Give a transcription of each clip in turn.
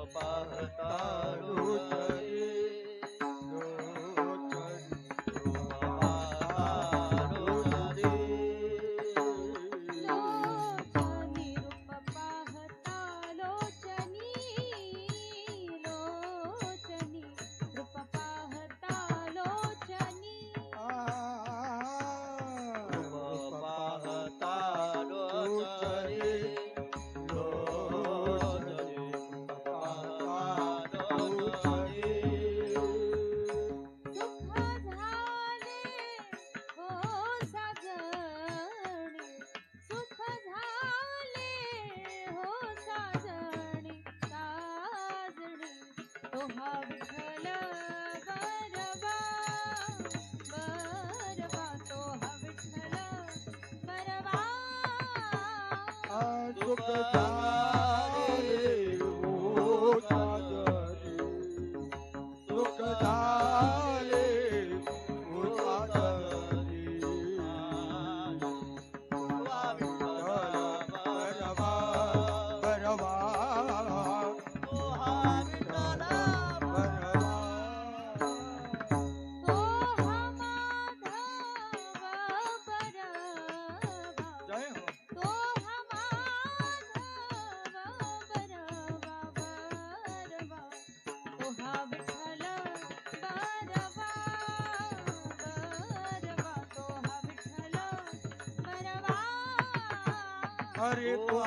पाहता लोचने हरे तो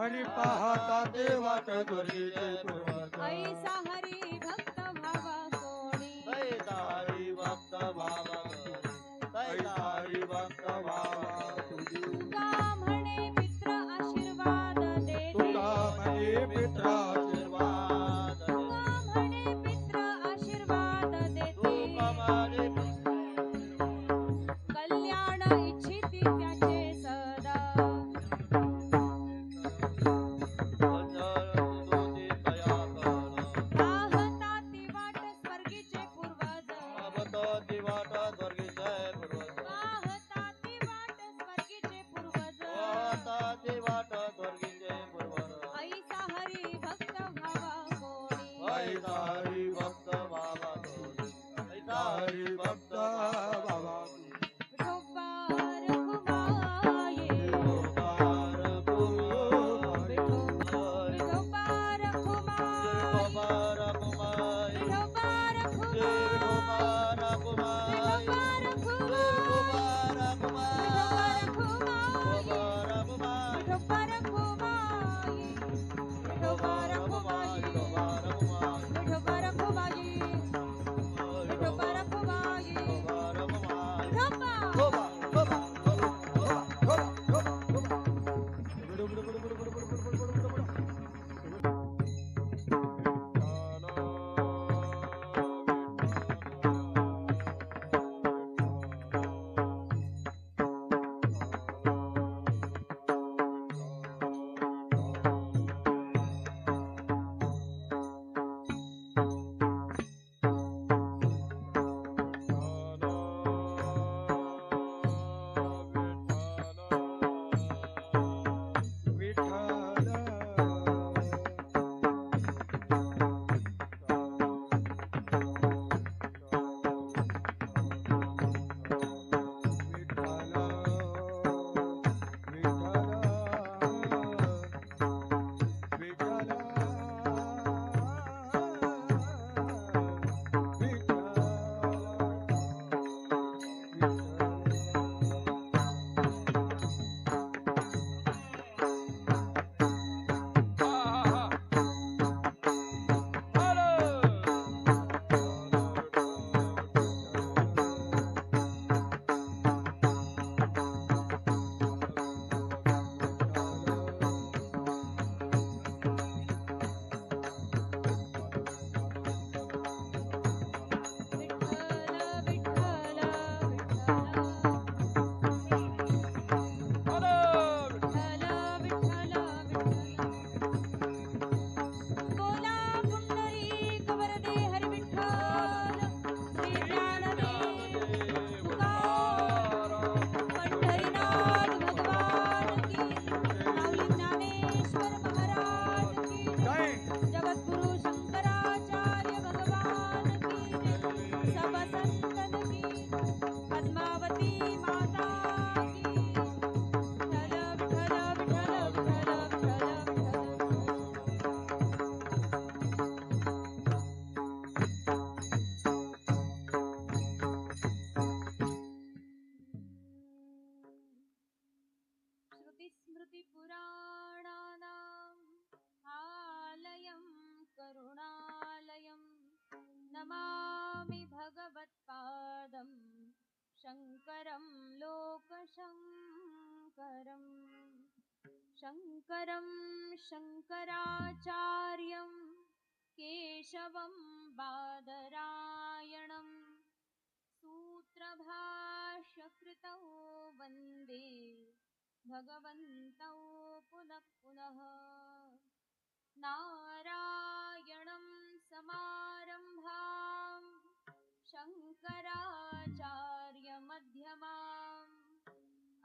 हरी पाहता ते वाट दुर्गीचे पूर्वज ऐसा हरी भक्त भावा कोणी तैसा हरी भक्त भावा तैसा हरी भक्त भावा तुका म्हणे मित्र आशीर्वाद देते तुका म्हणे मित्र आशीर्वाद तुका म्हणे मित्र आशीर्वाद देते तुका म्हणे कल्याण इच्छिती त्याचे सदा तुझी दया कर पाहता ती वाट स्वर्गीचे पूर्वज पाहता ती वाट स्वर्गीचे पूर्वज पाहता ती वाट स्वर्गीचे पूर्वज पाहता ती वाट स्वर्गीचे पूर्वज ऐसा हरी भक्त भावा कोणी ऐसा हरी भक्त बाबा ऐसा हरी भक्त बाबा विठोबार कुमाये गोपार कुमार विठोबार कुमाये गोपार कुमार विठोबार गोपार कुमाये कुमार विठोबार कुमाये गोपार कुमार विठोबार कुमाये गोपार कुमार विठोबार कुमाये विठोबार कुमाये गोपार कुमार विठोबार कुमाये विठोबार कुमाये विठोबा श्रुतिस्मृतिपुराणानाम् आलयं करुणालयं नमामि भगवत्पादं शङ्करं लोकशङ्करम् शङ्करं शङ्कराचार्यं केशवं बादरायणं सूत्रभाष्यकृतौ वन्दे भगवन्तौ पुनः पुनः नारायणं समारम्भां शङ्कराचार्यमध्यमाम्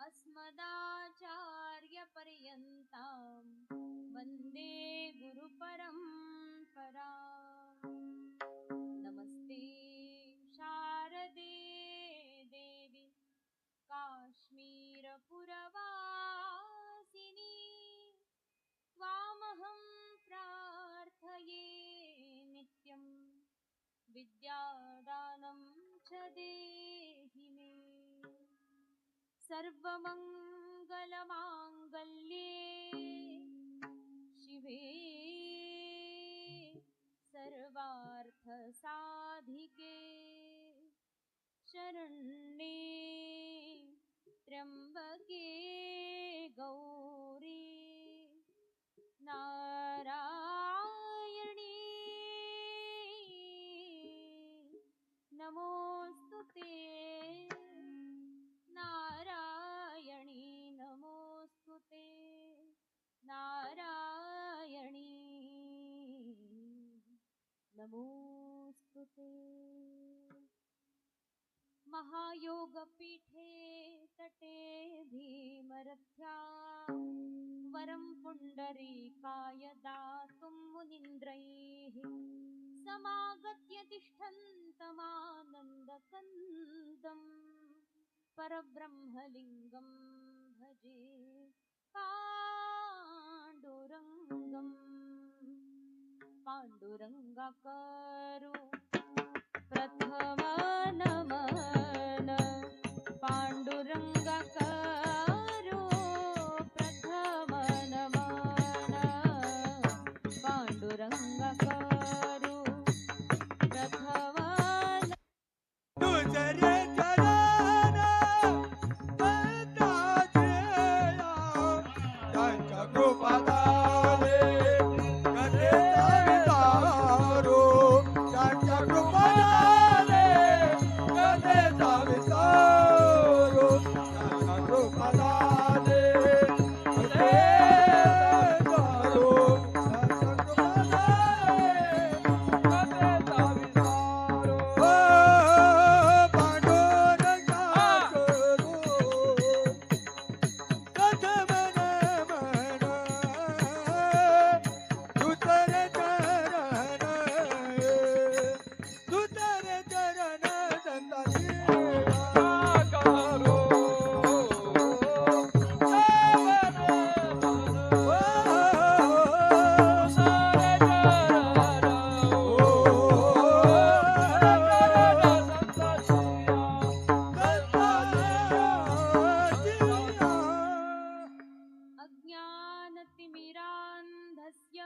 अस्मदाचार्यपर्यन्तां वन्दे गुरुपरम्पराम् नमस्ते शारदे देवी काश्मीरपुरवासिनी त्वामहं प्रार्थये नित्यं विद्यादानं च देहि मे सर्वमङ्गलमाङ्गल्ये साधिके शरण्ये त्र्यंबके गौरी नारायणी नमोस्तुते नारायणी नमोस्तुते नारायणी नमोस्तुते महायोगपीठे तटे भीमरथ्या वरं पुण्डरीकाय दातुं मुनीन्द्रैः समागत्य तिष्ठन्तमानन्दकन्दं परब्रह्मलिङ्गं भजे पाण्डुरङ्गम् पाण्डुरङ्गाकरो प्रथम नमन पाण्डुरङ्गाकरो प्रथम नमन पाण्डुरङ्गाकरो प्रथम तुझरे चरण वंदाचेया त्यांच्या कृपादारे कसे जावितारो त्यांच्या कृपादारे कसे जावितारो त्यांच्या कृपादारे कसे जावितारो त्यांच्या कृपादारे कसे अज्ञानतिमिरान्धस्य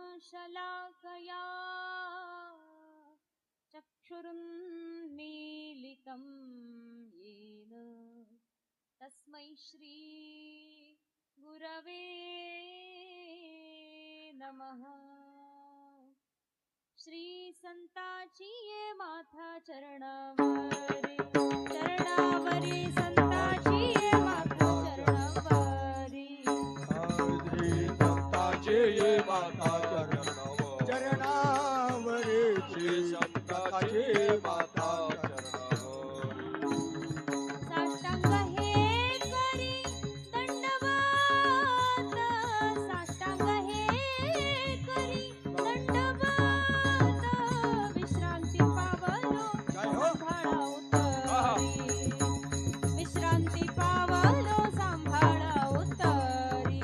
ज्ञानाञ्जनशलाकया चक्षुरुन्मीलितं येन तस्मै श्री गुरवे नमः श्री संताची ये माथा चरणावरी चरणावरी संताची ये माथा चरणावरी श्री संताचे ये माता चरणावरी श्री संताचे माता चरणावरी साष्टांग हे करी दंडवत साष्टांग हे करी दंडवत विश्रांती पावलो जय हो. सांभाळा उतरी विश्रांती पावलो सांभाळा उतरी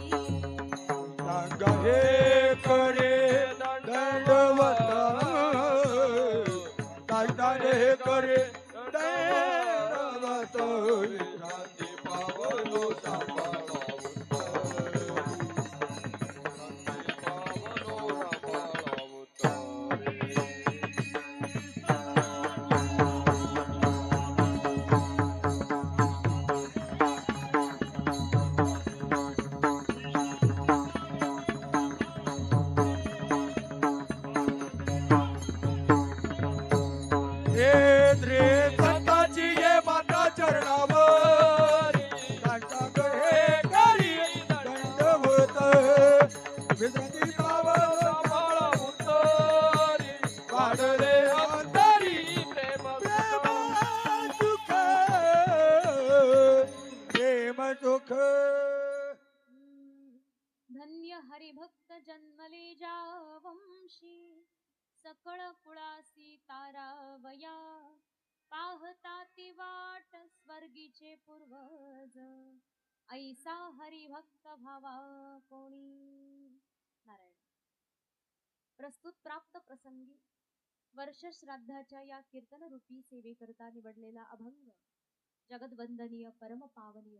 सांग हे करे दंडवत साष्टांग हे करे दंडवत विश्रांती पावलो सांभाळा उत्तरी. विश्रांती पावलो सांभाळा हे द्रे संताची ये माता चरणावरी साष्टांग हे करी दंडवत विश्रांती पावलो सांभाळा उत्तरी. वाढले अंतरी प्रेम सुख प्रेम सुख धन्य हरिभक्त जन्मले जावंशी सकळ कुळासी तारावया पाहता ती वाट स्वर्गीचे पूर्वज ऐसा हरिभक्त भावा कोणी नारायण. प्रस्तुत प्राप्त प्रसंगी वर्ष श्राद्धाच्या या कीर्तन रूपी सेवेकरता निवडलेला अभंग जगदवंदनीय परम पावनीय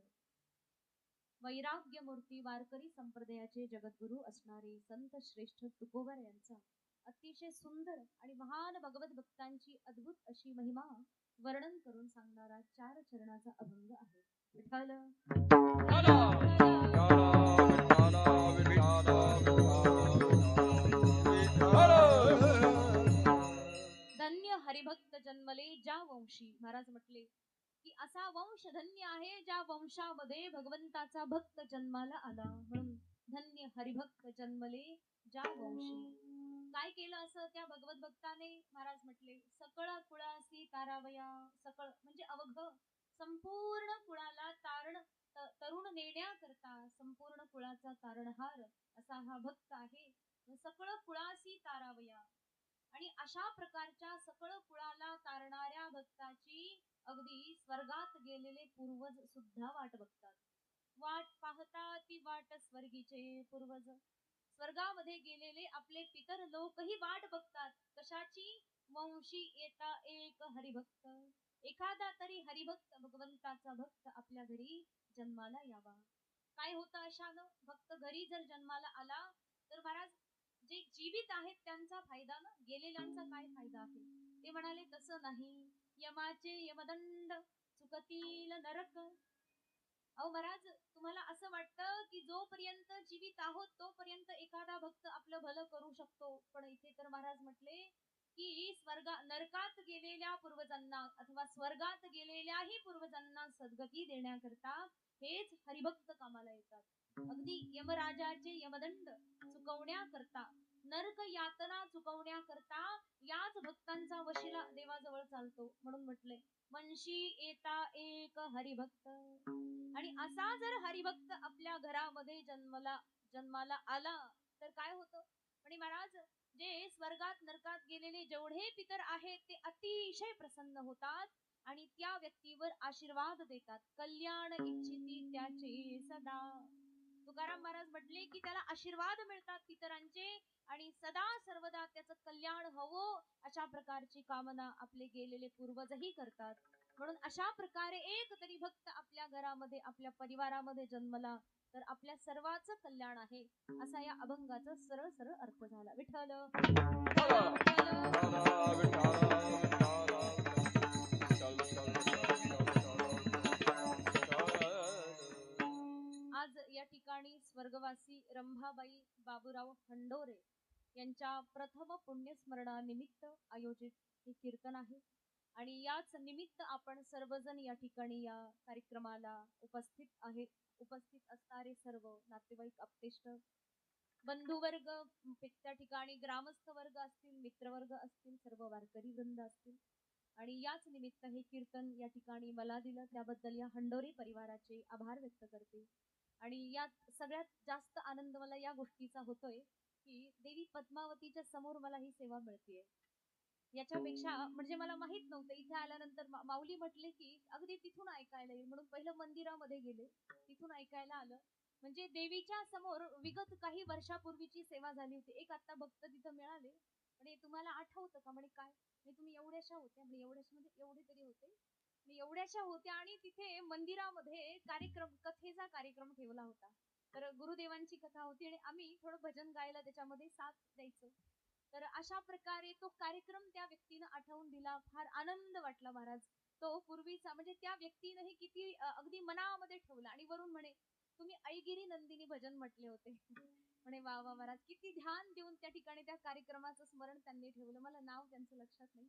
वैराग्य मूर्ती वारकरी संप्रदायाचे जगद्गुरु असणारे संत श्रेष्ठ तुकोबर यांचा अतिशय सुंदर आणि महान भगवत भक्तांची अद्भुत अशी महिमा वर्णन करून सांगणारा 4 चरणाचा अभंग आहे. विठ्ठल धन्य हरिभक्त जन्मले ज्या वंशी. महाराज म्हटले की असा वंश धन्य आहे ज्या वंशामध्ये भगवंताचा भक्त जन्माला आला. म्हणून धन्य हरिभक्त जन्मले ज्या वंशी. काय केलं असं त्या भगवत भक्ताने? महाराज म्हटले सकळ कुळासी तारावया. सकळ म्हणजे अवघ संपूर्ण कुळाला तरुण नेण्याकरता संपूर्ण कुळाचा तारणहार असा हा भक्त आहे. सकळ कुळासी तारावया. आणि अशा प्रकारच्या सकळ कुळाला तारणाऱ्या भक्ताची अगदी स्वर्गात गेलेले पूर्वज सुद्धा वाट बघतात. वाट पाहता ती वाट स्वर्गीचे पूर्वज. स्वर्गामध्ये गेलेले आपले पितर लोकही वाट बघतात. कशाची? वंशी येता एक हरिभक्त. एखादा तरी हरिभक्त भगवंताचा भक्त आपल्या घरी जन्माला यावा. काय होतं अशानं? भक्त घरी जर जन्माला आला तर महाराज जे जीवित आहेत त्यांचा फायदा ना, गेलेल्यांचा काय फायदा आहे? ते म्हणाले तसं नाही. यमाचे यमदंड चुकतील नरक. अहो महाराज तुम्हाला असं वाटतं की जोपर्यंत जीवित आहोत तोपर्यंत एखादा भक्त आपलं भलं करू शकतो. पण इथे तर महाराज म्हटले की नरकात गेलेल्या पूर्वजांना अथवा स्वर्गात गेलेल्याही पूर्वजांना सद्गती देण्याकरता हेच हरिभक्त कामाला येतात. अगदी यमराजाचे यमदंड चुकवण्याकरता नरक यातना चुकवण्याकरता याच भक्तांचा वशिला देवाजवळ चालतो. म्हणून म्हटले वंशी येता एक हरिभक्त. आणि असा जर हरिभक्त आपल्या घरामध्ये जन्माला आला तर काय होतं? आणि महाराज जे स्वर्गात नरकात गेलेले जेवढे पितर आहेत ते अतिशय प्रसन्न होतात आणि त्या व्यक्तीवर आशीर्वाद देतात. कल्याण इच्छिती त्याचे सदा. तुकाराम महाराज म्हटले की त्याला आशीर्वाद मिळतात पितरांचे आणि सदा सर्वदा त्याचं कल्याण हवं अशा प्रकारची कामना आपले गेलेले पूर्वजही करतात. म्हणून अशा प्रकारे एक तरी भक्त आपल्या घरामध्ये आपल्या परिवारामध्ये जन्मला तर आपल्या सर्वांचं कल्याण आहे असा या अभंगाचा सरळ सरळ अर्थ झाला. विठ्ठल आज या ठिकाणी स्वर्गवासी रंभाबाई बाबूराव हंडोरे यांच्या प्रथम पुण्यस्मरणानिमित्त आयोजित हे कीर्तन आहे. आणि याच निमित्त आपण सर्वजण या ठिकाणी या कार्यक्रमाला उपस्थित असणारे सर्व नातेवाईक आप्तेष्ट बंधुवर्ग त्या ठिकाणी ग्रामस्थ वर्ग असतील, मित्रवर्ग असतील, सर्व वारकरी वृंद असतील आणि याच निमित्त हे कीर्तन या ठिकाणी मला दिलं त्याबद्दल या हंडोरे परिवाराचे आभार व्यक्त करते. आणि यात सगळ्यात जास्त आनंद मला या गोष्टीचा होतोय की देवी पद्मावतीच्या समोर मला ही सेवा मिळतेय. याच्यापेक्षा म्हणजे मला माहित नव्हतं. इथे आल्यानंतर माऊली म्हटले की अगदी तिथून ऐकायला येईल म्हणून पहिलं मंदिरामध्ये गेले, तिथून ऐकायला आलं. म्हणजे देवीच्या समोर विगत काही वर्षापूर्वीची सेवा झाली होती. एक आता भक्त तिथं मिळाले आणि तुम्हाला आठवतं का? म्हणे काय? म्हणजे तुम्ही एवढ्याशा होत्या. म्हणजे एवढ्याशा म्हणजे एवढे तरी होते. एवढ्याशा होत्या आणि तिथे मंदिरामध्ये कथेचा कार्यक्रम ठेवला होता. तर गुरुदेवांची कथा होती आणि आम्ही थोडं भजन गायला त्याच्यामध्ये साथ द्यायचो. तर अशा प्रकारे तो कार्यक्रम त्या व्यक्तीनं आठवून दिला. फार आनंद वाटला महाराज. तो पूर्वीचा म्हणजे त्या व्यक्तीनंही किती अगदी मनामध्ये ठेवला आणि वरून म्हणे तुम्ही ऐगिरी नंदिनी भजन म्हटले होते. म्हणे वा वा महाराज किती ध्यान देऊन त्या ठिकाणी त्या कार्यक्रमाचं स्मरण त्यांनी ठेवलं. मला नाव त्यांचं लक्षात नाही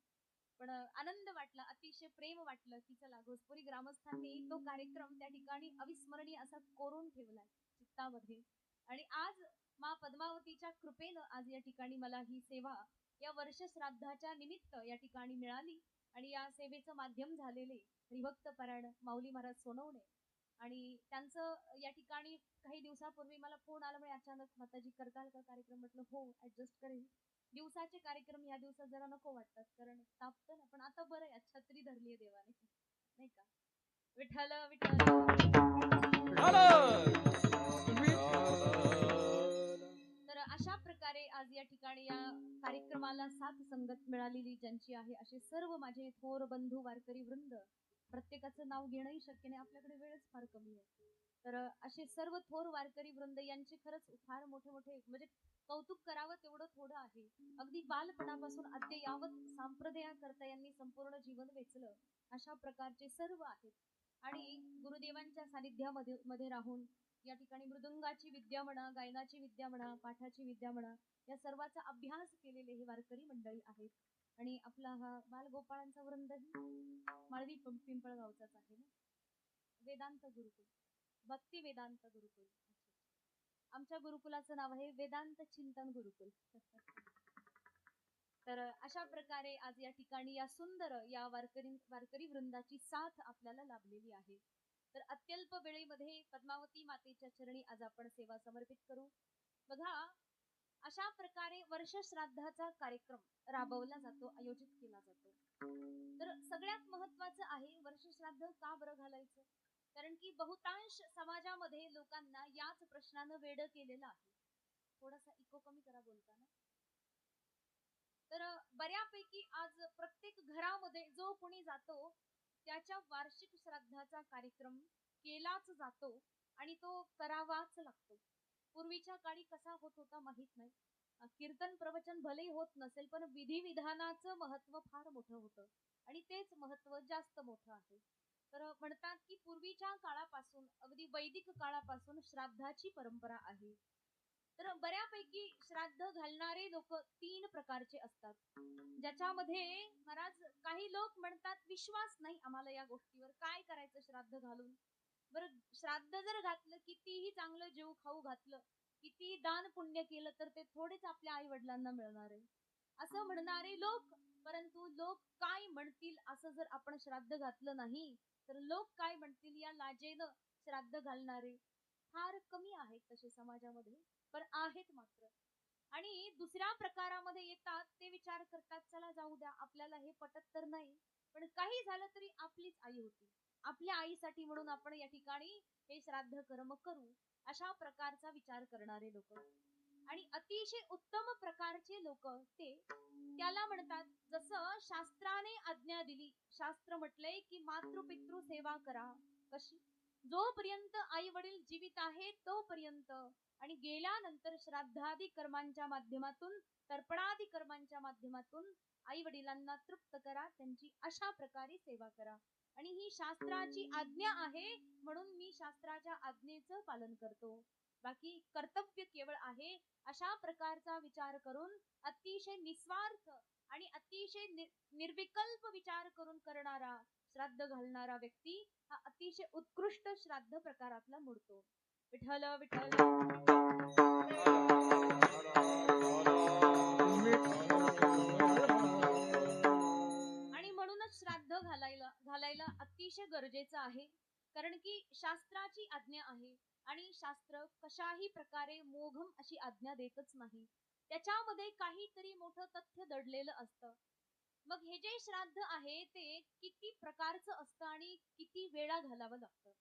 पण आनंद वाटला, अतिशय प्रेम वाटलं की चला घोसपुरी ग्रामस्थांनी तो कार्यक्रम त्या ठिकाणी अविस्मरणीय असा कोरून ठेवलाय चित्तामध्ये. आणि आज मा पद्मावतीच्या कृपेनं आज या ठिकाणी मला ही सेवा या वर्ष श्राद्धाच्या निमित्त या ठिकाणी मिळाली आणि या सेवेचं माध्यम झालेले हरिभक्त परायण माऊली महाराज सोनवणे आणि त्यांचं या ठिकाणी काही दिवसापूर्वी मला फोन आला. म्हणजे अचानक माताजी करताल का कार्यक्रम? म्हटलं हो ऍडजस्ट करेल. दिवसाचे कार्यक्रम या दिवसात जरा नको वाटतात कारण तापतं ना. पण आता बरं आहे, छत्री धरलीये देवाने नाही का. विठ्ठल तर अशा प्रकारे आज या ठिकाणी या कार्यक्रमाला साथ संगत मिळालेली ज्यांची आहे असे सर्व माझे थोर बंधू वारकरी वृंद. प्रत्येकाचं नाव घेणंही शक्य नाही, आपल्याकडे वेळच फार कमी आहे. तर असे सर्व थोर वारकरी वृंद यांचे खरंच फार मोठे मोठे म्हणजे कौतुक करावं तेवढं थोडं आहे. अगदी बालपणापासून अद्ययावत संप्रदायाकरता यांनी संपूर्ण जीवन वेचलं अशा प्रकारचे सर्व आहेत. आणि गुरुदेवांच्या सानिध्यामध्ये मध्ये राहून या ठिकाणी मृदुंगाची विद्या म्हणा, गायनाची विद्या म्हणा, पाठाची विद्या म्हणा, या सर्वाचा अभ्यास केलेले हे वारकरी मंडळी आहेत. आणि आपला हा बालगोपाळांचा वृंदही माळवी पिंपळगावचाच आहे ना. वेदांत गुरुकुल, भक्ती वेदांत गुरुकुल. अच्छा अच्छा. आमच्या गुरुकुलाचं नाव आहे वेदांत चिंतन गुरुकुल. तर अशा प्रकारे आज या ठिकाणी या सुंदर या वारकरी वृंदाची साथ आपल्याला लाभलेली आहे. तर अत्यल्प वेळेमध्ये पद्मावती मातेच्या चरणी आज आपण सेवा समर्पित करू. बघा, अशा प्रकारे वर्ष श्राद्धाचा कार्यक्रम राबवला जातो, आयोजित केला जातो. तर सगळ्यात महत्वाचं आहे वर्ष श्राद्ध का बरं घालायचं? कारण की बहुतांश समाजामध्ये लोकांना याच प्रश्नानं वेड केलेलं आहे. थोडासा इको कमी करा बोलताना. तर बऱ्यापैकी आज प्रत्येक घरामध्ये जो कोणी जातो त्याच्या वार्षिक श्राद्धाचा कार्यक्रम केलाच जातो आणि तो करावाच लागतो. पूर्वीच्या काळी कसा होत होता माहित नाही. कीर्तन प्रवचन भलेही होत नसेल पण विधिविधानाचं महत्व फार मोठं होतं आणि तेच महत्व जास्त मोठं आहे. तर म्हणतात की पूर्वीच्या काळापासून अगदी वैदिक काळापासून श्राद्धाची परंपरा आहे. तर बऱ्यापैकी श्राद्ध घालणारे लोक 3 प्रकारचे असतात. ज्याच्यामध्ये महाराज काही लोक म्हणतात विश्वास नाही आम्हाला या गोष्टीवर, काय करायचं श्राद्ध घालून. बरं, श्राद्ध जर घातलं, कितीही चांगलं जेव खाऊ घातलं, किती दान पुण्य केलं तर ते थोडेच आपल्या आई वडिलांना मिळणार आहे असं म्हणणारे लोक. परंतु लोक काय म्हणतील असं जर आपण श्राद्ध घातलं नाही तर लोक काय म्हणतील या लाजेनं श्राद्ध घालणारे फार कमी आहेत तसे समाजामध्ये, पण आहेत मात्र. आणि दुसऱ्या प्रकारामध्ये येतात ते विचार करतात चला जाऊ द्या, आपल्याला हे पटत तर नाही पण काही झालं तरी आपलीच आई होती, आपल्या आईसाठी म्हणून आपण या ठिकाणी हे श्राद्ध कर्म करू, अशा प्रकारचा विचार करणारे लोक. आणि अतिशय उत्तम प्रकारचे लोक ते त्याला म्हणतात, जसं शास्त्राने आज्ञा दिली, शास्त्र म्हटलंय की मातृपितृ सेवा करा. कशी? जोपर्यंत आई वडील जीवित आहेत तोपर्यंत, आणि गेल्यानंतर श्राद्धादी कर्मांच्या माध्यमातून, तर्पणादी कर्मांच्या माध्यमातून आई वडिलांना तृप्त करा, त्यांची अशा प्रकारे सेवा करा. आणि ही शास्त्राची आज्ञा आहे म्हणून मी शास्त्राच्या आज्ञेचं पालन करतो, बाकी कर्तव्य केवळ आहे, अशा प्रकारचा विचार करून अतिशय निस्वार्थ आणि अतिशय निर्विकल्प विचार करून करणारा श्राद्ध घालणारा व्यक्ती हा अतिशय उत्कृष्ट श्राद्ध प्रकारातला मोडतो. विठ्ठल विठ्ठल. आणि म्हणूनच श्राद्ध घालायला अतिशय गरजेचं आहे. कारण की शास्त्राची आज्ञा आहे आणि शास्त्र कशाही प्रकारे मोघम अशी आज्ञा देतच नाही, त्याच्यामध्ये काहीतरी मोठं तथ्य दडलेलं असतं. मग हे जे श्राद्ध आहे ते किती प्रकारचं असतं आणि किती वेळा घालावं लागतं.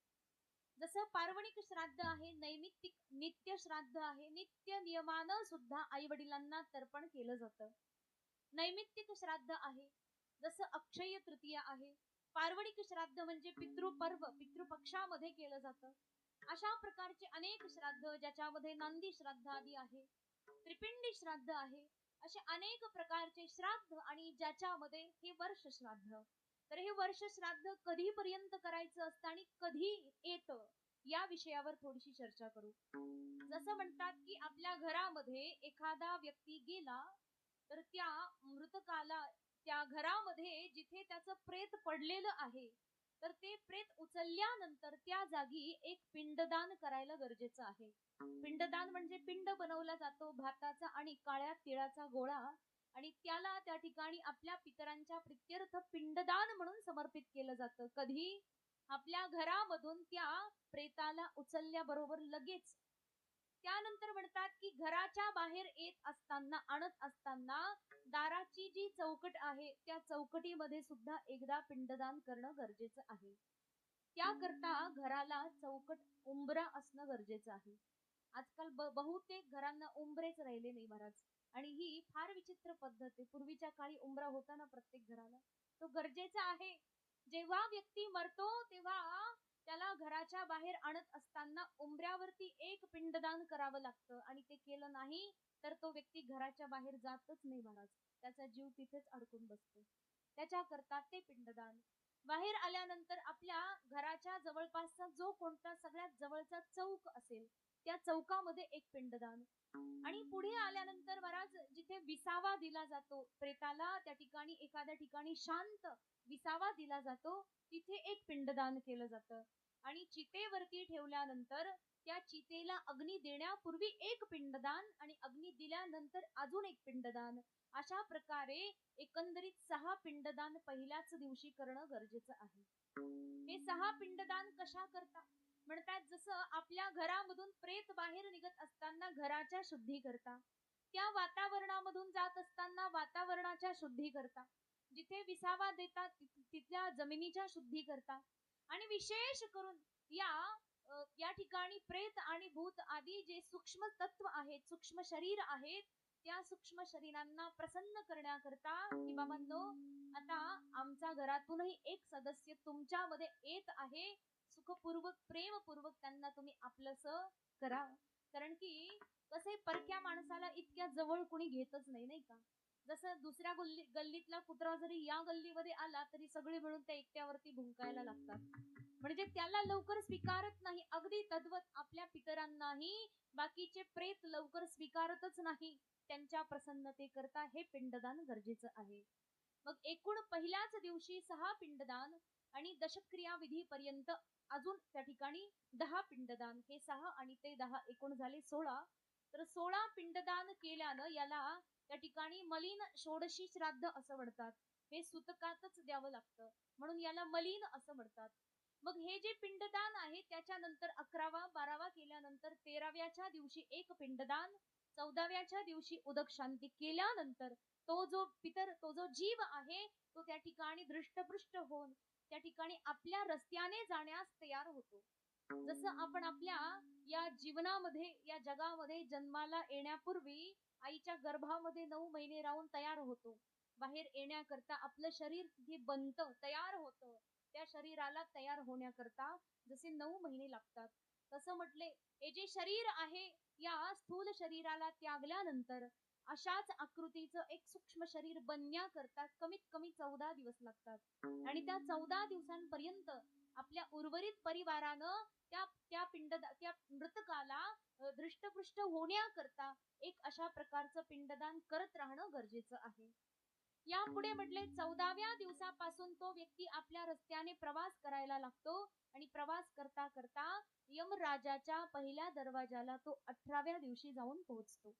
जसं पार्वणिक श्राद्ध आहे, नैमित्तिक नित्य श्राद्ध आहे, नित्य नियमानं सुद्धा आई वडिलांना तर्पण केलं जातं. नैमित्तिक श्राद्ध आहे, जसं अक्षय तृतीया आहे. पार्वणिक श्राद्ध म्हणजे पितृपर्व, पितृपक्षामध्ये केलं जातं. अशा प्रकारचे अनेक श्राद्ध ज्याच्यामध्ये नांदी श्राद्ध आदी आहे, त्रिपिंडी श्राद्ध आहे, असे अनेक प्रकारचे श्राद्ध. आणि ज्याच्यामध्ये हे वर्ष श्राद्ध, तर हे वर्ष श्राद्ध कधीपर्यंत करायचं असतं आणि कधी येतं या विषयावर थोडीशी चर्चा करू. जसं म्हणतात की आपल्या घरामध्ये एखादा व्यक्ती गेला तर त्या मृतकाला, त्या घरामध्ये जिथे त्याचं प्रेत पडलेलं आहे तर ते प्रेत उचलल्यानंतर त्या जागी एक पिंडदान करायला गरजेचं आहे. पिंडदान म्हणजे पिंड बनवला जातो भाताचा आणि काळ्या तिळाचा गोळा, आणि त्याला त्या ठिकाणी आपल्या पितरांच्या प्रित्यर्थ पिंडदान म्हणून समर्पित केलं जातं. कधी? आपल्या घरामधून त्या प्रेताला उचलल्याबरोबर लगेच. त्यानंतर म्हणतात की घराच्या बाहेर येत असताना, आणत असताना दाराची जी चौकट आहे त्या चौकटीमध्ये सुद्धा एकदा पिंडदान करणं गरजेचं आहे. त्याकरता घराला चौकट उंबरा असणं गरजेचं आहे. आजकाल बहुतेक घरांना उंबरेच राहिले नाही महाराज, आणि ही फार विचित्र पद्धत आहे. पूर्वीच्या काळी उंबरा होता ना प्रत्येक घराला, तो गरजेचा आहे. जेव्हा व्यक्ती मरतो तेव्हा त्याला घराच्या बाहेर आणत असताना उंबऱ्यावरती एक पिंडदान करावं लागतं आणि ते केलं नाही तर तो व्यक्ती घराच्या बाहेर जातच नाही महाराज. त्याचा जीव तिथेच अडकून बसतो. त्याच्याकरता ते पिंडदान. बाहेर आल्यानंतर आपल्या घराच्या जवळपासचा जो कोणता सगळ्यात जवळचा चौक असेल त्या चौकामध्ये एक पिंडदान. आणि पुढे आल्यानंतर महाराज जिथे विसावा दिला जातो प्रेताला, त्या ठिकाणी एखाद्या ठिकाणी शांत विसावा दिला जातो, तिथे एक पिंडदान केलं जातं. आणि चितेवरती ठेवल्यानंतर त्या चितेला अग्नी देण्यापूर्वी एक पिंडदान आणि अग्नी दिल्यानंतर अजून एक पिंडदान, अशा प्रकारे एकंदरीत 6 पिंडदान पहिल्याच दिवशी करणं गरजेचं आहे. हे 6 पिंडदान कशा करता म्हणतात, जसं आपल्या घरामधून प्रेत बाहेर निघत असताना घराच्या शुद्धी करता, त्या वातावरणामधून जात असताना वातावरणाच्या शुद्धी करता, जिथे विसावा देतात तिथल्या जमिनीच्या शुद्धी करता, आणि विशेष करून या ठिकाणी प्रेत आणि भूत आदी जे सूक्ष्म तत्व आहेत, सूक्ष्म शरीर आहेत, त्या सूक्ष्म शरीरांना प्रसन्न करण्याकरता की बाबांनो, आता आमच्या घरातूनही एक सदस्य तुमच्यामध्ये येत आहे, सुखपूर्वक प्रेमपूर्वक त्यांना तुम्ही आपलंसं करा. कारण की कसे परक्या माणसाला इतक्या जवळ कुणी घेतच नाही, नाही का? जसं दुसऱ्या गल्लीतला कुत्रा जरी या गल्लीमध्ये आला तरी सगळे मिळून त्या एकट्यावरती भुंकायला लागतात, म्हणजे त्याला लवकर स्वीकारत नाही. अगदी तद्वत आपल्या पितरांनाही बाकीचे प्रेत लवकर स्वीकारतच नाही. त्यांच्या प्रसन्नतेकरता हे पिंडदान गरजेचं आहे. मग एकूण पहिल्याच दिवशी 6 पिंडदान आणि दशक्रिया विधीपर्यंत अजून त्या ठिकाणी 10 पिंडदान, हे 6 आणि ते 10 एकूण झाले 16. तर 16 पिंडदान केल्यानं याला त्या ठिकाणी मलिन षोडशी श्राद्ध असं म्हणतात. हे सुतकातच द्यावं लागतं म्हणून याला मलिन असं म्हणतात. मग हे जे पिंडदान आहे त्याच्यानंतर 11वा 12वा केल्यानंतर 13व्याच्या दिवशी एक पिंडदान, 14व्याच्या दिवशी उदक शांती केल्यानंतर तो जो पितर, तो जो जीव आहे तो त्या ठिकाणी दृष्टपृष्ट होऊन त्या ठिकाणी आपल्या रस्त्याने जाण्यास तयार होतो. जसं आपण आपल्या या जीवनामध्ये या जगामध्ये जन्माला येण्यापूर्वी आईच्या गर्भामध्ये 9 महिने राहून तयार होतो, बाहेर येण्याकरता आपलं शरीर तिथे बनतं, तयार होतं. त्या शरीराला तयार होण्याकरता जसे 9 महिने लागतात, तसं म्हटले हे जे शरीर आहे या स्थूल शरीराला त्यागल्यानंतर अशाच आकृतीचं एक सूक्ष्म शरीर बनण्याकरता कमीत कमी 14 दिवस लागतात. आणि त्या 14 दिवसांपर्यंत आपल्या उर्वरित परिवारानं त्या मृतकाला दृष्टपृष्ट होण्याकरता एक अशा प्रकारचं पिंडदान करत राहणं गरजेचं आहे. यापुढे म्हटले 14व्या दिवसापासून तो व्यक्ती आपल्या रस्त्याने प्रवास करायला लागतो आणि प्रवास करता करता यमराजाच्या पहिल्या दरवाजाला तो 18व्या दिवशी जाऊन पोहोचतो.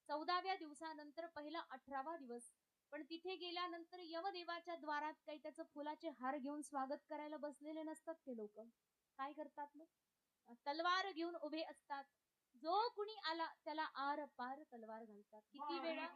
14व्या दिवसानंतर पहिला 18वा दिवस. पण तिथे गेल्यानंतर यमदेवाच्या द्वारात काही त्याचं फुलाचे हार घेऊन स्वागत करायला बसलेले नसतात ते लोक. काय करतात मग? तलवार घेऊन उभे असतात. जो कुणी आला त्याला आर पार तलवार घालतात. किती वेळा?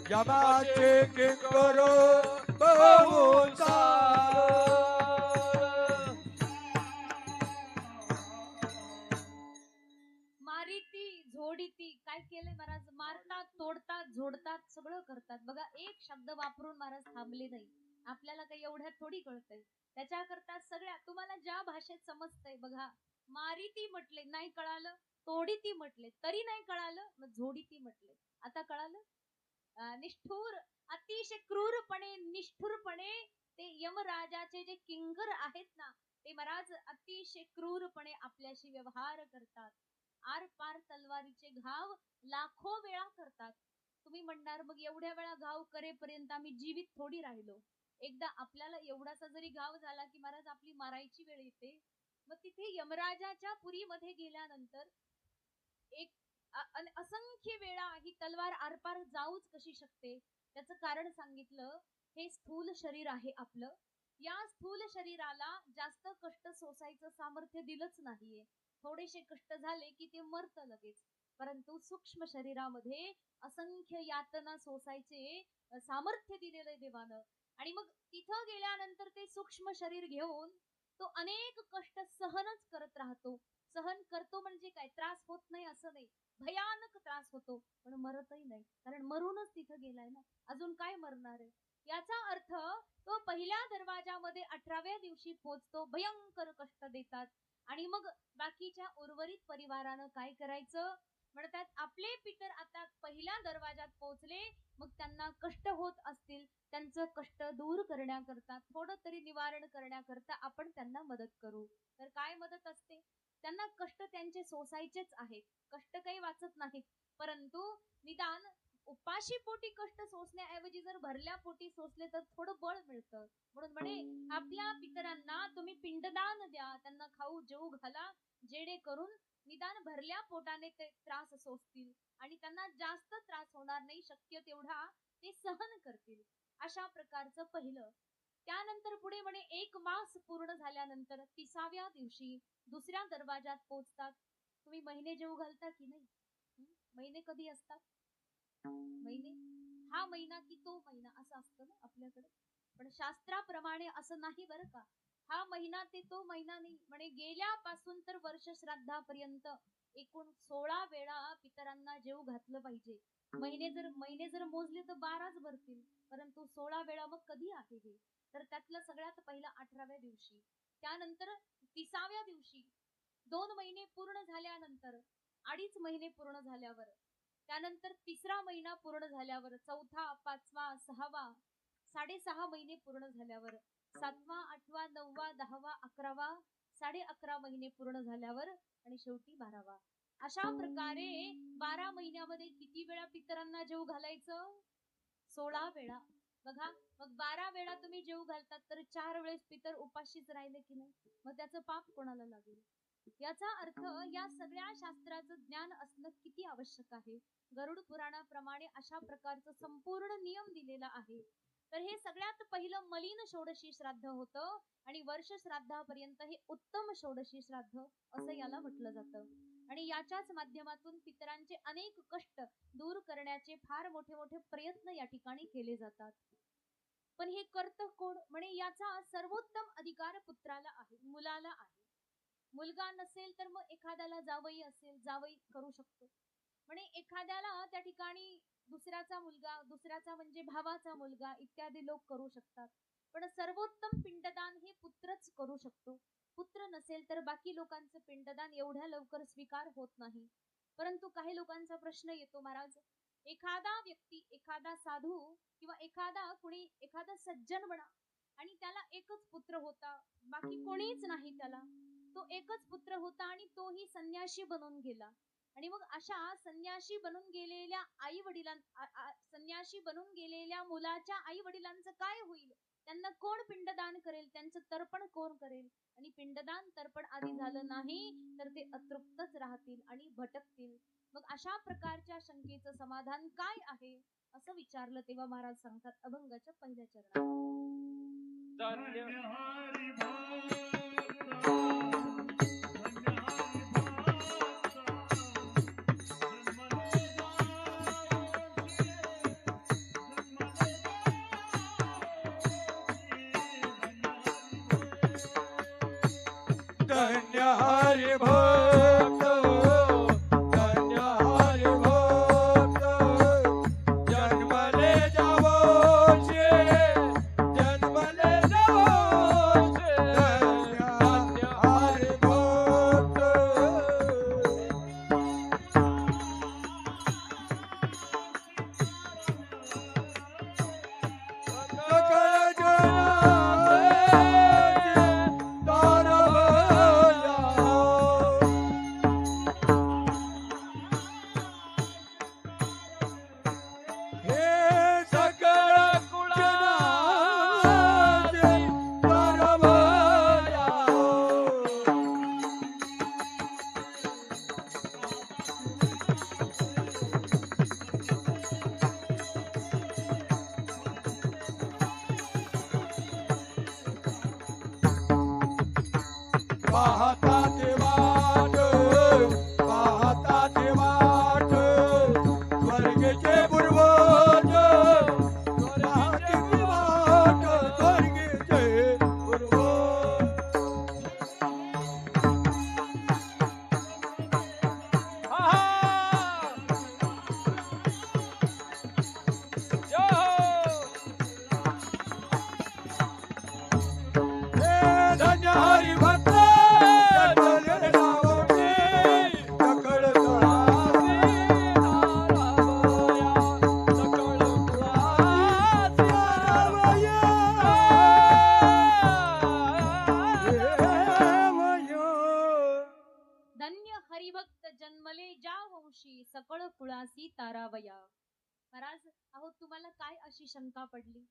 यमाचे किंकर बहुचार. मारिती झोडीती काय केलंय महाराज? मारतात, तोडतात, झोडतात, सगळं करतात. बघा, एक शब्द वापरून महाराज थांबले नाही. आपल्याला काही एवढ्यात थोडी कळतंय. त्याच्याकरता सगळ्या तुम्हाला ज्या भाषेत समजतंय बघा, मारिती म्हटले नाही कळालं, तोडीती म्हटले तरी नाही कळालं, मग झोडीती म्हटले आता कळालं. निष्ठुर, अतिशय क्रूरपणे, निष्ठुरपणे ते यमराजाचे जे किंकर आहेत ना, ते महाराज अतिशय क्रूरपणे आपल्याशी व्यवहार करतात. आर पार तलवारीचे घाव लाखो वेळा करतात. तुम्ही म्हणणार मग एवढ्या वेळा घाव करेपर्यंत आम्ही जीवित थोडी राहिलो. एकदा आपल्याला एवढासा जरी घाव झाला की महाराज आपली मारायची वेळ येते. मग तिथे यमराजाच्या पुरीमध्ये गेल्यानंतर एक असंख्य वेळा ही तलवार आरपार जाऊच कशी शकते, त्याचं कारण सांगितलं. हे स्थूल शरीर आहे आपलं. या स्थूल शरीराला जास्त कष्ट सोसायचं सामर्थ्य दिलंच नाहीये. थोडेसे कष्ट झाले की ते मरतं लगेच. परंतु सूक्ष्म शरीरामध्ये असंख्य यातना सोसायचे सामर्थ्य दिलेलं देवानं. आणि मग तिथं गेल्यानंतर ते सूक्ष्म शरीर घेऊन तो अनेक कष्ट सहनच करत राहतो. सहन करतो म्हणजे काय, त्रास होत नाही असं नाही, भयानक त्रास होतो, पण मरतही नाही. कारण मरूनच तिथं गेलाय ना, अजून काय मरणार आहे. याचा अर्थ तो पहिल्या दरवाजामध्ये 18व्या दिवशी पोहोचतो. भयंकर कष्ट देतात. आणि मग बाकीच्या उर्वरित परिवारानं काय करायचं, म्हणतात आपले पितर आता पहिल्या दरवाजात पोहोचले, मग त्यांना कष्ट होत असतील, त्यांचं कष्ट दूर करण्याकरता, थोडं तरी निवारण करण्याकरता आपण त्यांना मदत करू. तर काय मदत असते, त्यांना कष्ट त्यांचे सोसायचेच आहेत. कष्ट काही वाचत नाहीत, परंतु निदान उपाशी पोटी कष्ट सोसण्याऐवजी जर भरल्या पोटी सोसले तर थोडं बळ मिळतं. म्हणून म्हणे आपल्या पितरांना तुम्ही पिंडदान द्या, त्यांना खाऊ जेवू घाला, जेणेकरून निदान भरल्या पोटाने ते त्रास सोसतील आणि त्यांना जास्त त्रास होणार नाही, शक्य तेवढा ते सहन करतील. अशा प्रकारचं पहिलं. त्यानंतर पुढे म्हणे 1 मास पूर्ण झाल्यानंतर 30व्या दिवशी दुसऱ्या दरवाजात पोहोचतात. तुम्ही महिने जेवू घालता की नाही? महिने कधी असतात? महिने हा महिना की तो महिना असं असतं ना आपल्याकडे. पण शास्त्राप्रमाणे असं नाही बरं का. हा महिना ते तो महिना नाही. म्हणे गेल्यापासून तर वर्ष श्राद्धापर्यंत एकूण 16 वेळा पितरांना जेवू घातलं पाहिजे. महिने जर मोजले तर 12च भरतील, परंतु 16 वेळा मग कधी आहे हे? तर त्यातलं सगळ्यात पहिला 18व्या दिवशी, त्यानंतर 30व्या दिवशी, 2 महिने पूर्ण झाल्यानंतर, 2.5 महिने पूर्ण झाल्यावर, त्यानंतर 3रा महिना पूर्ण झाल्यावर, 4था, 5वा, 6वा, 6.5 महिने पूर्ण झाल्यावर, 7वा, 8वा, 9वा, 10वा, 11वा, 11.5 महिने पूर्ण झाल्यावर आणि शेवटी 12वा. अशा प्रकारे 12 महिन्यामध्ये किती वेळा पितरांना जेवू घालायचं? 16 वेळा. बघा, मग 12 वेळा तुम्ही जेवू घालतात तर 4 वेळेस पितर उपाशीच राहिले की नाही, मग त्याचं पाप कोणाला लागेल? याचा अर्थ या सगळ्या शास्त्राचं ज्ञान असणं किती आवश्यक आहे. गरुड पुराणाप्रमाणे अशा प्रकारचं संपूर्ण नियम दिलेला आहे. तर हे सगळ्यात पहिलं मलिन षोडशी श्राद्ध होतं आणि वर्ष श्राद्धापर्यंत हे उत्तम षोडशी श्राद्ध असं याला म्हटलं जातं. आणि याच्याच माध्यमातून पितरांचे अनेक कष्ट दूर करण्याचे फार मोठे मोठे प्रयत्न या ठिकाणी केले जातात. पण हे करतं कोण? म्हणे याचा सर्वोत्तम अधिकार पुत्राला आहे, मुलाला आहे. मुलगा नसेल तर मग एखाद्याला जावई असेल, जावई करू शकतो. म्हणे एखाद्याला त्या ठिकाणी दुसऱ्याचा मुलगा, दुसऱ्याचा म्हणजे भावाचा मुलगा इत्यादी लोक करू शकतात. पण सर्वोत्तम पिंडदान हे पुत्रच करू शकतो. पुत्र नसेल तर बाकी लोकांचं पिंडदान एवढ्या लवकर स्वीकार होत नाही. परंतु काही लोकांचा प्रश्न येतो, महाराज एखादा व्यक्ती, एखादा साधू किंवा एखादा सज्जन म्हणा, आणि त्याला एकच पुत्र होता, बाकी कोणीच नाही त्याला, तो एकच पुत्र होता आणि तोही संन्याशी बनून गेला. आणि मग अशा संन्याशी बनून गेलेल्या संन्याशी बनून गेलेल्या मुलाच्या आई वडिलांचं काय होईल? त्यांना कोण पिंडदान करेल? त्यांचं तर्पण कोण करेल? आणि पिंडदान तर्पण आधी झालं नाही तर ते अतृप्तच राहतील आणि भटकतील. मग अशा प्रकारच्या शंकेचं समाधान काय आहे असं विचारलं तेव्हा महाराज सांगतात अभंगाच्या पहिल्या चरणात, धन्य हरि भक्त, धन्य हरि भक्त, जन्मले जावोशे, जन्मले जावोशे, धन्य हरि भक्त. सकल जनाचे दार भया, पाहता ते वाट पाहता ते वाट स्वर्गेचे पूर्वज स्वर्गेचे वाट स्वर्गेचे पूर्वज आहा! जय हो! धन्य हरी भक्त जन्मले नावोनी सकळ तळासी तारावया देवयो. धन्य हरिभक्त जन्मले ज्या वंशी सकळ कुळासी तारावया. महाराज अहो तुम्हाला काय अशी शंका पडली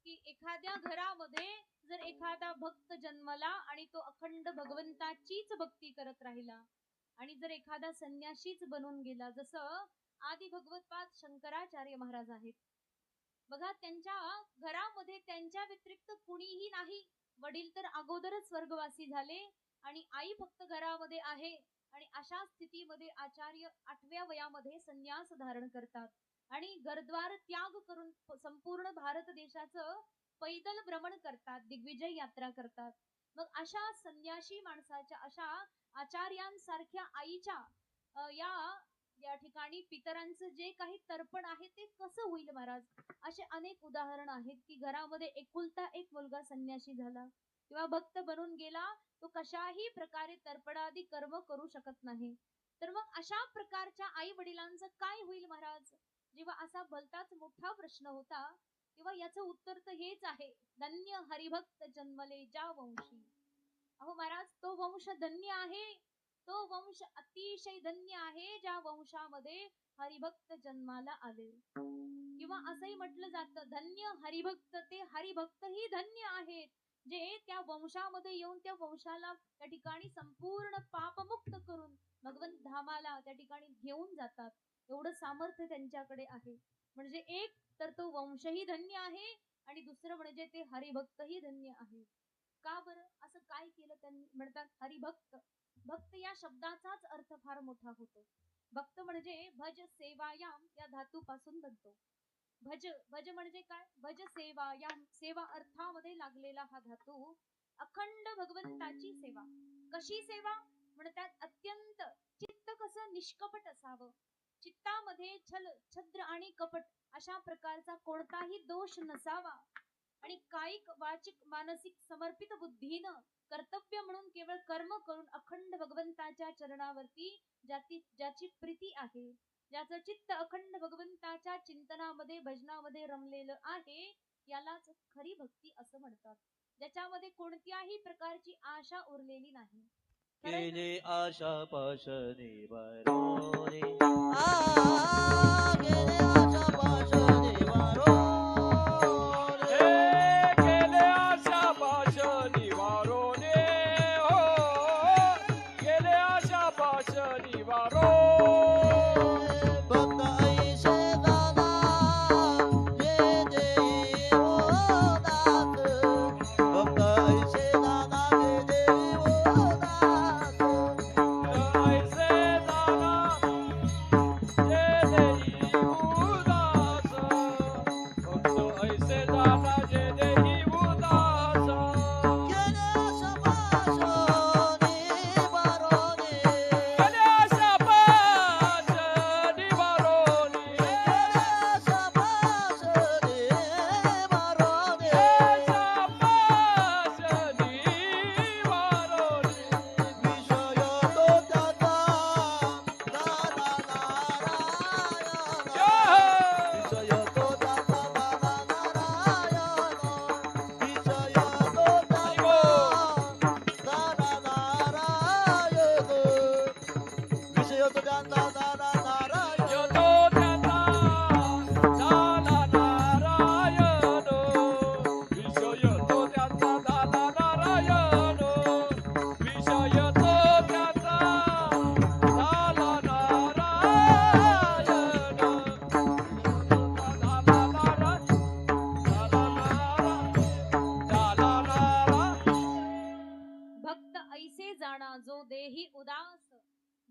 की एखाद्या घरामध्ये जर एखादा भक्त जन्मला आणि तो अखंड भगवंताचीच भक्ती करत राहिला आणि जर एखादा संन्याशीच बनून गेला, जसं आदि भगवतपाद शंकराचार्य महाराज आहेत बघा, त्यांच्या घरामध्ये त्यांच्या व्यतिरिक्त कुणीही नाही. वडील तर अगोदरच स्वर्गवासी झाले आणि आई फक्त घरामध्ये आहे आणि अशा स्थितीमध्ये आचार्य 8व्या वयामध्ये संन्यास धारण करतात आणि घरद्वार त्याग करून संपूर्ण भारत देशाचं पैदल भ्रमण करतात, दिग्विजय यात्रा करतात. मग अशा संन्याशी माणसाच्या, अशा आचार्यांसारख्या आईच्या या ठिकाणी पितरांचं जे काही तर्पण आहे ते कसं होईल महाराज. असे अनेक उदाहरण आहेत की घरामध्ये एकुलता एक मुलगा संन्याशी झाला किंवा भक्त बनून गेला, तो कशाही प्रकारे तर्पणादी कर्म करू शकत नाही. तर मग अशा प्रकारच्या आई वडिलांचं काय होईल महाराज. जेव्हा असा भलताच मोठा प्रश्न होता तेव्हा याचं उत्तर तर हेच आहे, धन्य हरिभक्त जन्मले ज्या वंशी. अहो महाराज तो वंश धन्य आहे, तो वंश अतिशय धन्य आहे ज्या वंशामध्ये हरिभक्त जन्माला आले. किंवा असंही म्हटलं जातं, धन्य हरिभक्त, ते हरिभक्त ही धन्य आहेत जे त्या वंशामध्ये येऊन त्या वंशाला त्या ठिकाणी संपूर्ण पापमुक्त करून भगवंत धामाला त्या ठिकाणी घेऊन जातात. एवढं सामर्थ्य त्यांच्याकडे आहे. म्हणजे एक तर तो वंशही धन्य आहे आणि दुसरं म्हणजे ते हरिभक्तही धन्य आहे. का बरं असं काय केलं त्यांनी. म्हणतात हरिभक्त, भक्त या शब्दाचाच अर्थ फार मोठा होतो. भक्त म्हणजे भज सेवायाम या धातूपासून बनतो. भज, भज म्हणजे काय, भज सेवायाम, सेवा अर्थामध्ये लागलेला हा धातू. अखंड भगवंताची सेवा. कशी सेवा म्हणतात, अत्यंत चित्त कसं निष्कपट असावं, चित्तामध्ये छल छद्र आणि कपट अशा प्रकारचा कोणताही दोष नसावा आणि कायिक वाचिक मानसिक समर्पित बुद्धीनं कर्तव्य म्हणून केवळ कर्म करून अखंड भगवंताच्या चरणावरती ज्याची प्रीती आहे, ज्याचं चित्त अखंड भगवंताच्या चिंतनामध्ये भजनामध्ये रमलेलं आहे, यालाच खरी भक्ती असं म्हणतात. ज्याच्यामध्ये कोणत्याही प्रकारची आशा उरलेली नाही. केले आशा पाश निवारोने गेले आशा पाश निवारोने गेले आशा पाश निवारोने हो, गेले आशा पाश निवारो. भक्त ऐसे दादा जे देई ओ दास, भक्त ऐसे दादा जे देई ओ दास. ऐसे दाना जे देई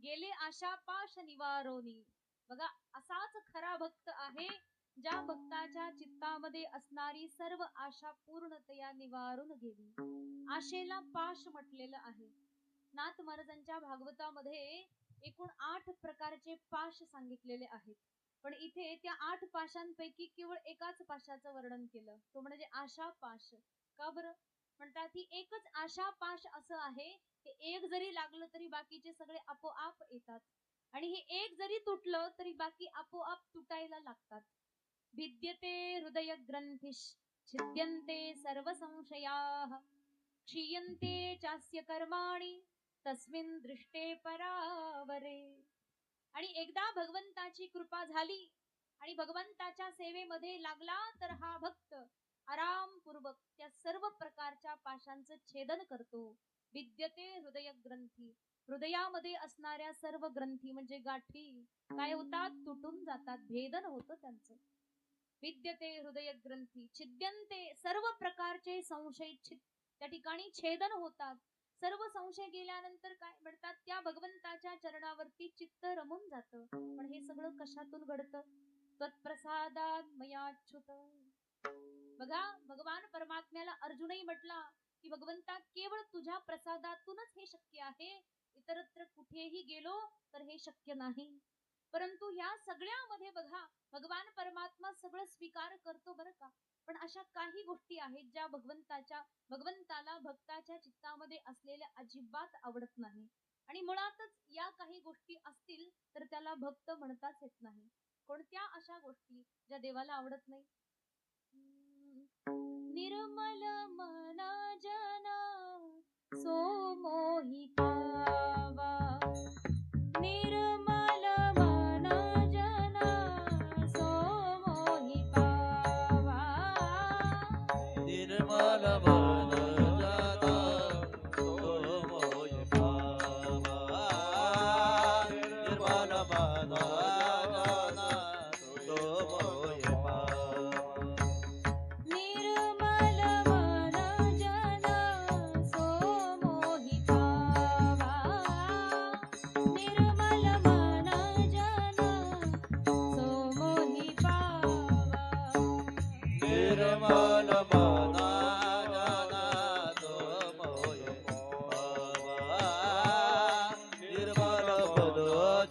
गेले आशा पाश निवारोनी. बघा, असाच खरा भक्त आहे ज्या भक्ताच्या चित्तामध्ये असणारी सर्व आशा पूर्णतया निवारून गेली. आशेला पाश म्हटलेलं आहे. नाथ महाराजांच्या भागवतामध्ये एकूण 8 प्रकारचे पाश सांगितलेले आहेत. पण इथे त्या 8 पाशांपैकी केवळ एकाच पाशाचं वर्णन केलं, तो म्हणजे आशा पाश. का बरं? म्हणतात ही एकच आशा पाश असं आहे की एक जरी लागलं तरी बाकीचे सगळे आपोआप येतात, आणि हे एक जरी तुटलं तरी बाकी आपोआप तुटायला लागतात. भिद्यते हृदय ग्रंथिश छिद्यन्ते सर्व संशयाः क्षीयन्ते चास्य कर्माणि तस्मिन् दृष्टे परावरे. आणि एकदा भगवंताची कृपा झाली आणि भगवंताच्या सेवेमध्ये लागला तर हा भक्त आरामपूर्वक त्या सर्व प्रकारच्या पाशांचं छेदन करतो. विद्यते हृदय ग्रंथी, हृदयामध्ये असणाऱ्या सर्व ग्रंथी म्हणजे गाठी काय होतात? तुटून जातात, भेदन होतं त्यांचं. विद्यते हृदय ग्रंथी छिद्यन्ते, सर्व प्रकारचे संशय त्या ठिकाणी छेदन होतात. सर्व संशय गेल्यानंतर काय म्हणतात? त्या भगवंताच्या चरणावरती चित्त रमून जातं. पण हे सगळं कशातून घडतं? तत्प्रसादात मयाच्युत. बघा, भगवान परमात्म्याला अर्जुनही म्हटला की भगवंता केवळ तुझ्या प्रसादातूनच हे शक्य आहे, इतरत्र कुठेही गेलो तर हे शक्य नाही. परंतु या सगळ्यामध्ये बघा, भगवान परमात्मा सगळं स्वीकार करतो बरं का. पण अशा काही गोष्टी आहेत ज्या भगवंताला भक्ताच्या चित्तामध्ये असलेल्या अजिबात आवडत नाही. आणि मुळातच या काही गोष्टी असतील तर त्याला भक्त म्हणताच येत नाही. कोणत्या अशा गोष्टी ज्या देवाला आवडत नाही? निर्मल मन जना सो मोहि पावा, निर्मल मन जना सो मोहि पावा. निर्मल मन जना सो मोहि पावा. निर्मल मन जना सो मोहि पावा. निर्मल मन जना सो मोहि पावा, निर्मल मन जना सो मोहि पावा. निर्मल मन जना सो मोहि पावा. निर्मल मन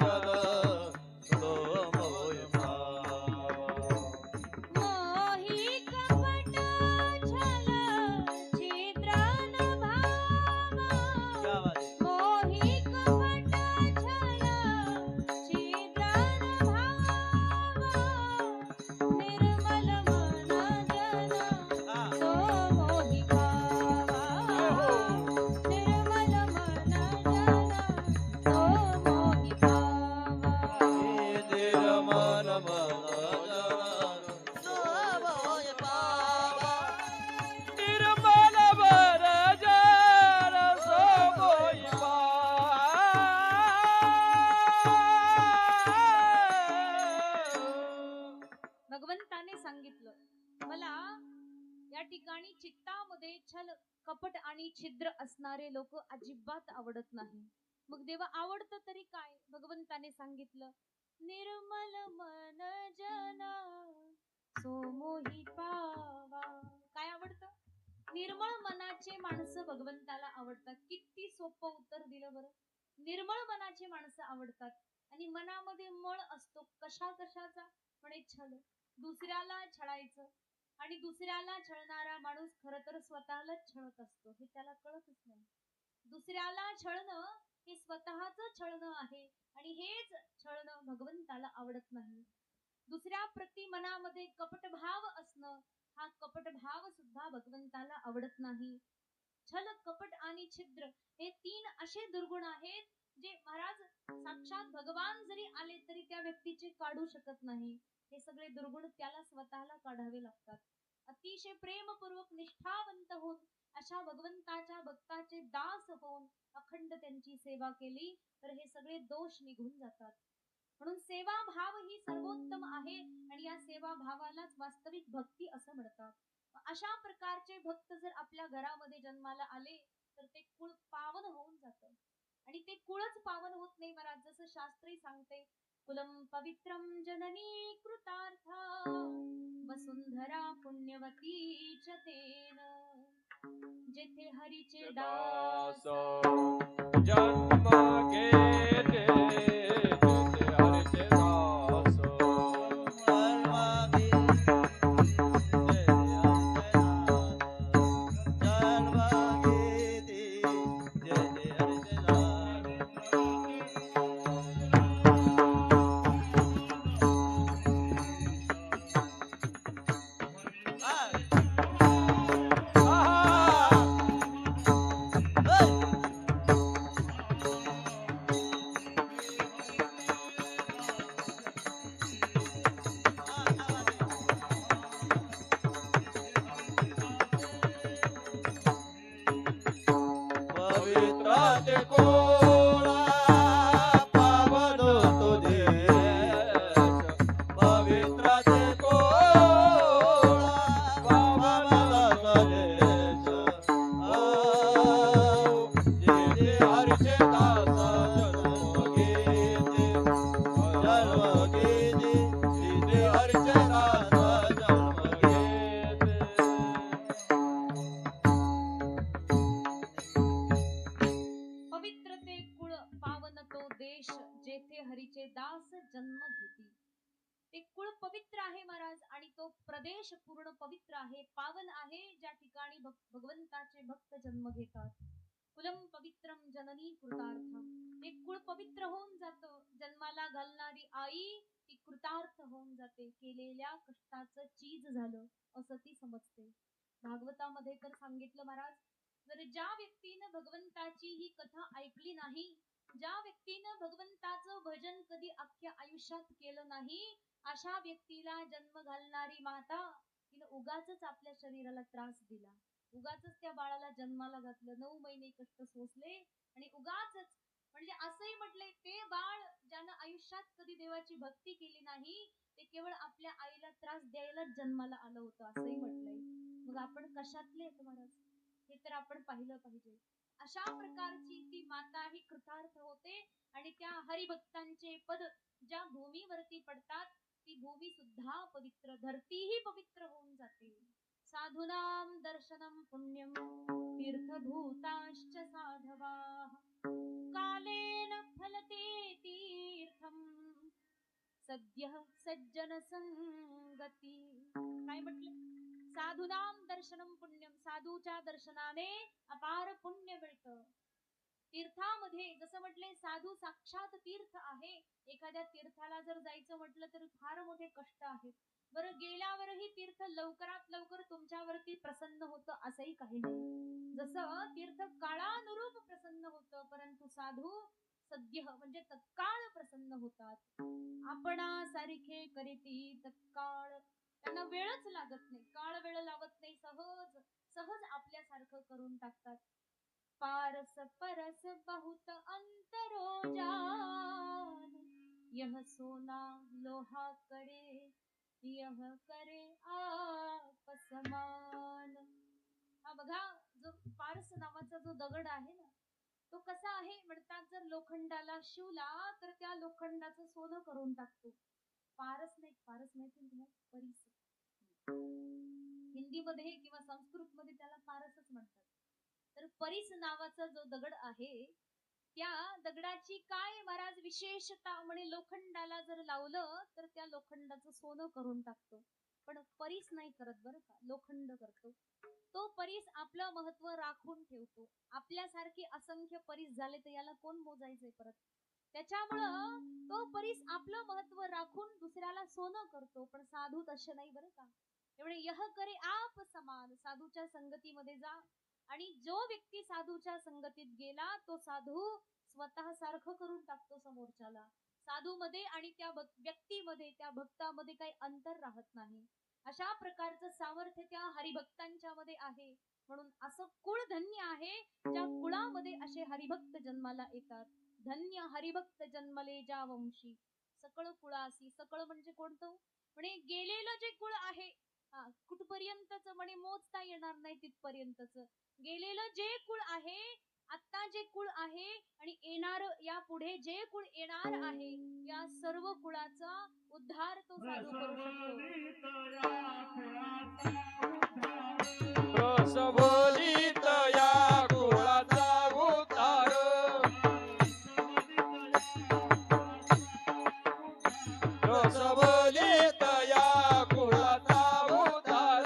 जना सो मोहि पावा. मोहि कपट छल छिद्र न भावा, क्या बात है? मोहि कपट छल छिद्र न भावा. निर्मल मन जना हाँ. सो मोहि पावा, निर्मल मन जना सो मोहि पावा. निर्मल मन जना सो मोहि पावा. निर्मल वरदान सो मोहि पावा. भगवंताने सांगितलं, मला या ठिकाणी चित्तामध्ये छल कपट आणि छिद्र असणारे लोक अजिबात आवडत नाही. मग देवा आवडतं तरी काय? भगवंताने सांगितलं, निर्मल मन जना सो मोहि पावा. काय आवडतं? निर्मळ मनाचे माणसं भगवंताला आवडतात. किती सोपं उत्तर दिलं बरं. निर्मळ मनाचे माणसं आवडतात. आणि मनामध्ये मळ असतो कशा कशाचा? म्हणे छल, दुसऱ्याला छळायचं. आणि दुसऱ्याला छळणारा माणूस खरं तर स्वतःलाच छळत असतो, हे त्याला कळतच नाही. दुसऱ्याला छळणं हे स्वतःच छळणं आहे, आणि हेच छळणं भगवंताला आवडत नाही. दुसऱ्या प्रति मनामध्ये कपटभाव असणं, हा कपटभाव सुद्धा भगवंताला आवडत नाही. छल, कपट आणि छिद्र हे 3 असे दुर्गुण आहेत जे महाराज साक्षात भगवान जरी आले तरी त्या व्यक्तीचे काढू शकत नाही. हे सगळे दुर्गुण त्याला स्वतःला काढावे लागतात. अतिशय प्रेमपूर्वक निष्ठावंत होऊन अशा भगवंताच्या भक्ताचे दास होऊन अखंड त्यांची सेवा केली तर हे सगळे दोष निघून जातात. म्हणून सेवा भाव ही सर्वोत्तम आहे, आणि या सेवा भावालाच वास्तविक भक्ती असं म्हणतात. अशा प्रकारचे भक्त जर आपल्या घरामध्ये जन्माला आले तर ते कुळ पावन होऊन जातं. आणि ते कुळच पावन होत नाही महाराज. जसं शास्त्री सांगते, कुलम पवित्रम जननी कृतार्था वसुंधरा पुण्यवती च तेन. जेथे हरीचे दास जन्म घेते जेथे हरीचे दास. जन्मागी जय जन्मागी जय पवित्राचे कोळा पावन तो देश. पवित्राचे कोळा पावन तो देश. जेथे हरीचे दास जन्म घेते तिथे हरीचे दास जन्म घेते. पवित्र ते कुळ पावन तो देश जेथे हरीचे दास जन्म घेती. ते कुळ पवित्र आहे महाराज आणि तो प्रदेश पूर्ण पवित्र आहे, पावन आहे, ज्या ठिकाणी भगवंताचे भक्त जन्म घेतात. कुलम पवित्रम जननी कृतार्थ. ते कुळ पवित्र होऊन जातं. जन्माला घालणारी आई ती कृतार्थ होऊन जाते. केलेल्या कष्टाचं चीज झालं असं ती समजते. भागवतामध्ये तर सांगितलं महाराज, जर ज्या व्यक्तीनं भगवंताची ही कथा ऐकली नाही, ज्या व्यक्तीनं भगवंताचं भजन कधी अख्ख्या आयुष्यात केलं नाही, अशा व्यक्तीला जन्म घालणारी माता तिनं उगाच आपल्या शरीराला त्रास दिला, उगाच त्या बाळाला जन्माला घातलं, 9 महिने कष्ट सोसले आणि उगाच. म्हणजे असंही म्हटलंय, ते बाळ ज्यानं आयुष्यात कधी देवाची भक्ती केली नाही, ते केवळ आपल्या आईला त्रास द्यायलाच जन्माला आलं होतं असंही म्हटलंय. मग आपण कशातले आहेत महाराज, हे तर आपण पाहिलं पाहिजे. अशा प्रकारची ती माता ही कृतार्थ होते आणि त्या हरिभक्तांचे पद ज्या भूमीवरती पडतात, ती भूमी सुद्धा पवित्र, धरतीही पवित्र होऊन जाते. साधूनाम दर्शनम पुण्यम तीर्थभूताश्च साधवाः कालेन फलते तीर्थम सद्यः सज्जन संगती. काय म्हटलं? साधूनाम दर्शनम पुण्यम. साधूच्या दर्शनाने अपार पुण्य मिळतं. तीर्थामध्ये जसं म्हटले, साधू साक्षात तीर्थ आहे. एखाद्या तीर्थाला जर जायचं म्हटलं तर फार मोठे कष्ट आहेत. बरं, गेल्यावरही तीर्थ लवकरात लवकर तुमच्यावरती प्रसन्न होतं असंही काही नाही. जसं तीर्थ काळानुरूप प्रसन्न होतं, परंतु साधू सद्य म्हणजे तत्काळ प्रसन्न होतात. आपणासारखे करीती तत्काळ. त्यांना वेळच लागत नाही, काळ वेळ लावत नाही, सहज सहज आपल्यासारखं करून टाकतात. पारस परस बहुत अंतरो जान यह सोना लोहा करे यह करे आप समान. हा बघा, जो पारस नावाचा जो दगड आहे ना, तो कसा आहे म्हणतात, जर लोखंडाला शिवला तर त्या लोखंडाचं सोनं करून टाकतो. पारस नाही, पारस माहिती ना तुम्हाला, परीस. हिंदीमध्ये किंवा संस्कृत मध्ये त्याला पारसच म्हणतात. तर परीस नावाचा जो दगड आहे, त्या दगडाची काय महाराज विशेषता, म्हणे लोखंडाला जर लावलं तर त्या लोखंडाचं सोनं करून टाकतो. पण परीस नाही करत बरं का, लोखंड करतो. तो परीस आपलं महत्व राखून ठेवतो. आपल्यासारखे असंख्य परीस झाले तर याला कोण मोजायचंय परत. त्याच्यामुळं तो परीस आपलं महत्व राखून दुसऱ्याला सोनं करतो. पण साधू तसे नाही बरं का. एवढे यह करे आप समान. साधूच्या संगतीमध्ये जा आणि जो व्यक्ती साधूच्या संगतीत गेला तो साधू स्वतः सारखं करून टाकतो समोरच्याला. साधू मध्ये आणि त्या व्यक्तीमध्ये, त्या भक्तामध्ये काही अंतर राहत नाही. अशा प्रकारचं सामर्थ्य त्या हरिभक्तांच्या मध्ये आहे. म्हणून असं कुळ धन्य आहे ज्या कुळामध्ये असे हरिभक्त जन्माला येतात. धन्य हरिभक्त जन्मले ज्या वंशी सकळ कुळासी. सकळ म्हणजे कोणतं म्हणे, गेलेलं जे कुळ आहे, कुठपर्यंतच म्हणे मोजता येणार नाही तिथपर्यंतच गेलेलं जे कुळ आहे, आता जे कुळ आहे आणि येणार या पुढे जे कुळ येणार आहे या सर्व कुळाचा उद्धार तो साधू करू शकतो. रस बोलित या कुळाचा उतार रस बोलित या कुळाचा उतार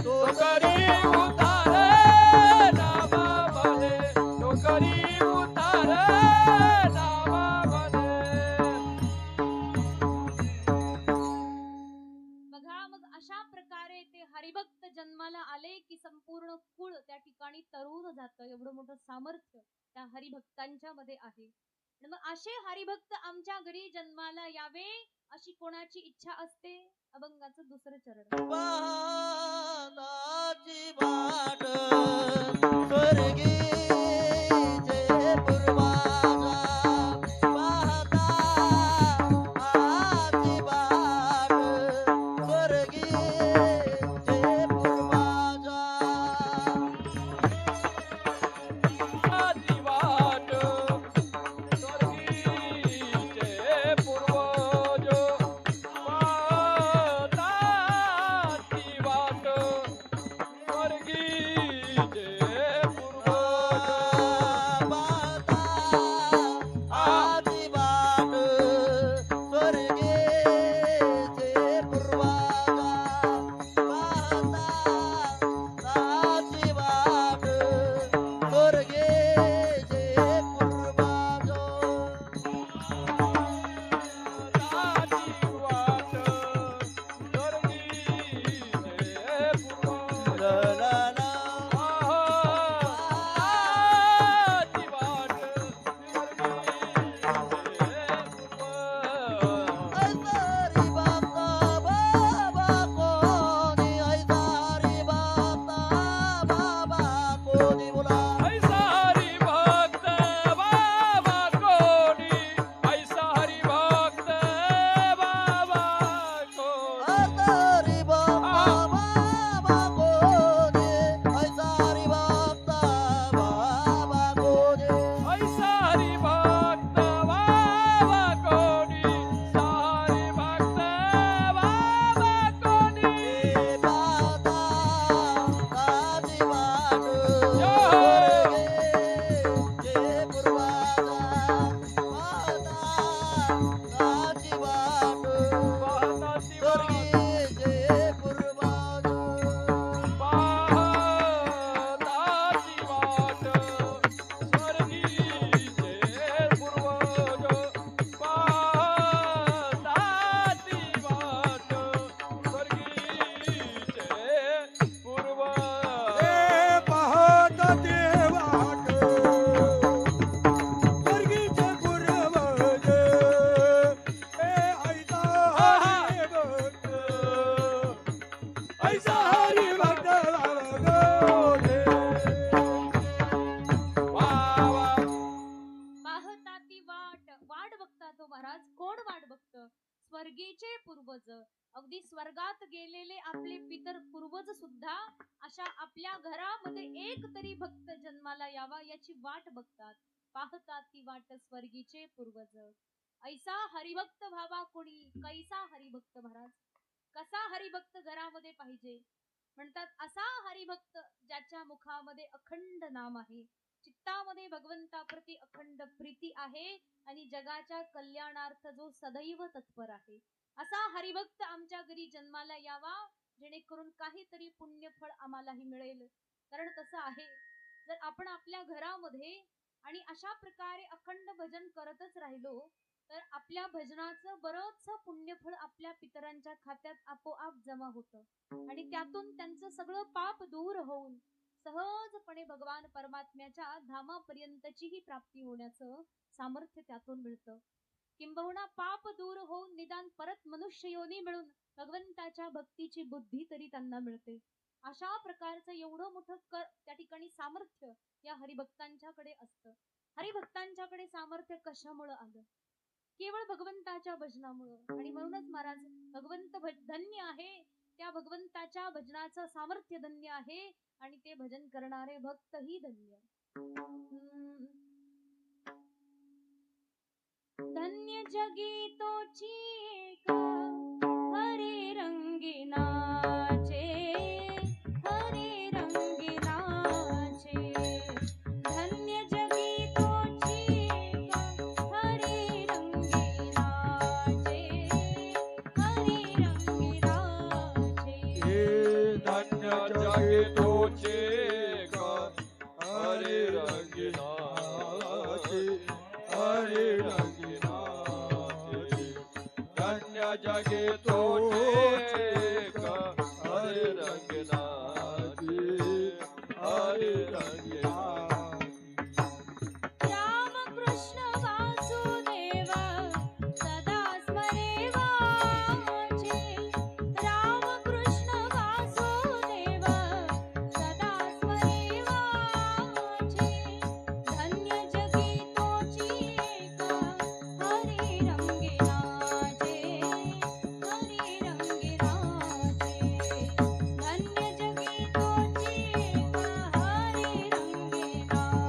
तो करी उतार नामामध्ये तो करी उतार नामामध्ये बघा मग अशा प्रकारे ते हरिभक्त जन्माला आले की संपूर्ण कुळ त्या ठिकाणी तरुण जातं. एवढं मोठं सामर्थ्य त्या हरिभक्तांच्या मध्ये आहे. आणि मग असे हरिभक्त आमच्या घरी जन्माला यावे अशी कोणाची इच्छा असते? अभंगाचं दुसरं चरण. पाहताची वाट स्वर्गी जे पूर्वाजा पाहता आची वाट स्वर्गी जे पूर्वाजा आजी वाट स्वर्गीचे पूर्वज पाहताची वाट स्वर्गीचे पूर्वज पाहता आची वाट स्वर्गी जे पूर्वाजा पाहता आची वाट स्वर्गी जे पूर्वाजा आजी वाट स्वर्गीचे पूर्वज आजी वाट स्वर्गीचे पूर्वज ऐसारी बाप्पा बाबा कोणी ऐसारी बाप्पा बाबा कोणी बोला ऐसा हरी भक्त बाबा कोणी ऐसा हरी भक्त बाबा कोणी ऐसारी बाप्पा बाबा कोणी ऐसारी बाप्पा बाबा कोणी ऐसा हरी भक्त बाबा कोणी सारी भक्त बाबा कोणी पाहता आजी वाट स्वर्गे जे पूर्वाजा पाहता आजी वाट पाहताची स्वर्गी जे पूर्वाजा पाहताची वाट स्वर्गीचे पूर्वज पाहताची वाट स्वर्गीचे पूर्वज हे पाहत देवाट स्वर्गीचे पूर्वज हे ऐसा हरिभक्त ऐसा हरिभक्त गोडे वा वा पाहता ती वाट वाट बघता तो महाराज. कोण वाट बघत? स्वर्गीचे पूर्वज. अगदी स्वर्गात गेलेले आपले पितर पूर्वज सुद्धा अशा आपल्या घरामध्ये एक तरी भक्त जन्माला यावा याची वाट बघतात. पाहतात ती वाट स्वर्गीचे पूर्वज. ऐसा हरिभक्त व्हावा कोणी. कैसा हरिभक्त महाराज? कसा हरिभक्त घरामध्ये पाहिजे? म्हणतात असा हरिभक्त ज्याच्या मुखामध्ये अखंड नाम आहे, चित्तामध्ये भगवंताप्रती अखंड प्रीती आहे आणि जगाच्या कल्याणार्थ जो सदैव तत्पर आहे. असा हरिभक्त आमच्या घरी जन्माला यावा जेणेकरून काहीतरी पुण्यफळ आम्हालाही मिळेल. कारण तसं आहे, जर आपण आपल्या घरामध्ये आणि अशा प्रकारे अखंड भजन करतच राहिलो तर आपल्या भजनाचं बरंचसं पुण्यफळ आपल्या पितरांच्या खात्यात आपोआप जमा होतं आणि त्यातून त्यांचं सगळं पाप दूर होऊन सहजपणे भगवान परमात्म्याच्या धामापर्यंतची ही प्राप्ती होण्याचं सामर्थ्य त्यातून मिळतं. किंबहुना पाप दूर होऊन निदान परत मनुष्य योनी मिळून भगवंताच्या भक्तीची बुद्धी तरी त्यांना मिळते. अशा प्रकारचं एवढं मोठं त्या ठिकाणी सामर्थ्य या हरिभक्तांच्याकडे असतं. हरिभक्तांच्याकडे सामर्थ्य कशामुळे आलं? केवळ भगवंताच्या भजनामुळं. आणि म्हणूनच महाराज भगवंत धन्य आहे, त्या भगवंताच्या भजनाचं सामर्थ्य धन्य आहे आणि ते भजन करणारे भक्तही धन्य. धन्य जगी तोची एक हरी रंगिनाचे, हरी रंगिनाचे. धन्य जगी तोची एक हरी रंगिनाचे, हरी रंगिनाचे. धन्य जगे तोचे हरे रंगिनाचे, हरे रंगिनाचे. धन्य जगे तोचे हरे रंगिनाचे, हरे रंगिनाचे. राम कृष्ण वासुदेव सदा स्मरे वाचे, राम कृष्ण वासुदेव सदा स्मरे वाचे. धन्य जगी तोची एक हरी रंगिनाचे, हरी रंगिनाचे. धन्य जगी तोची एक हरी रंगिनाचे,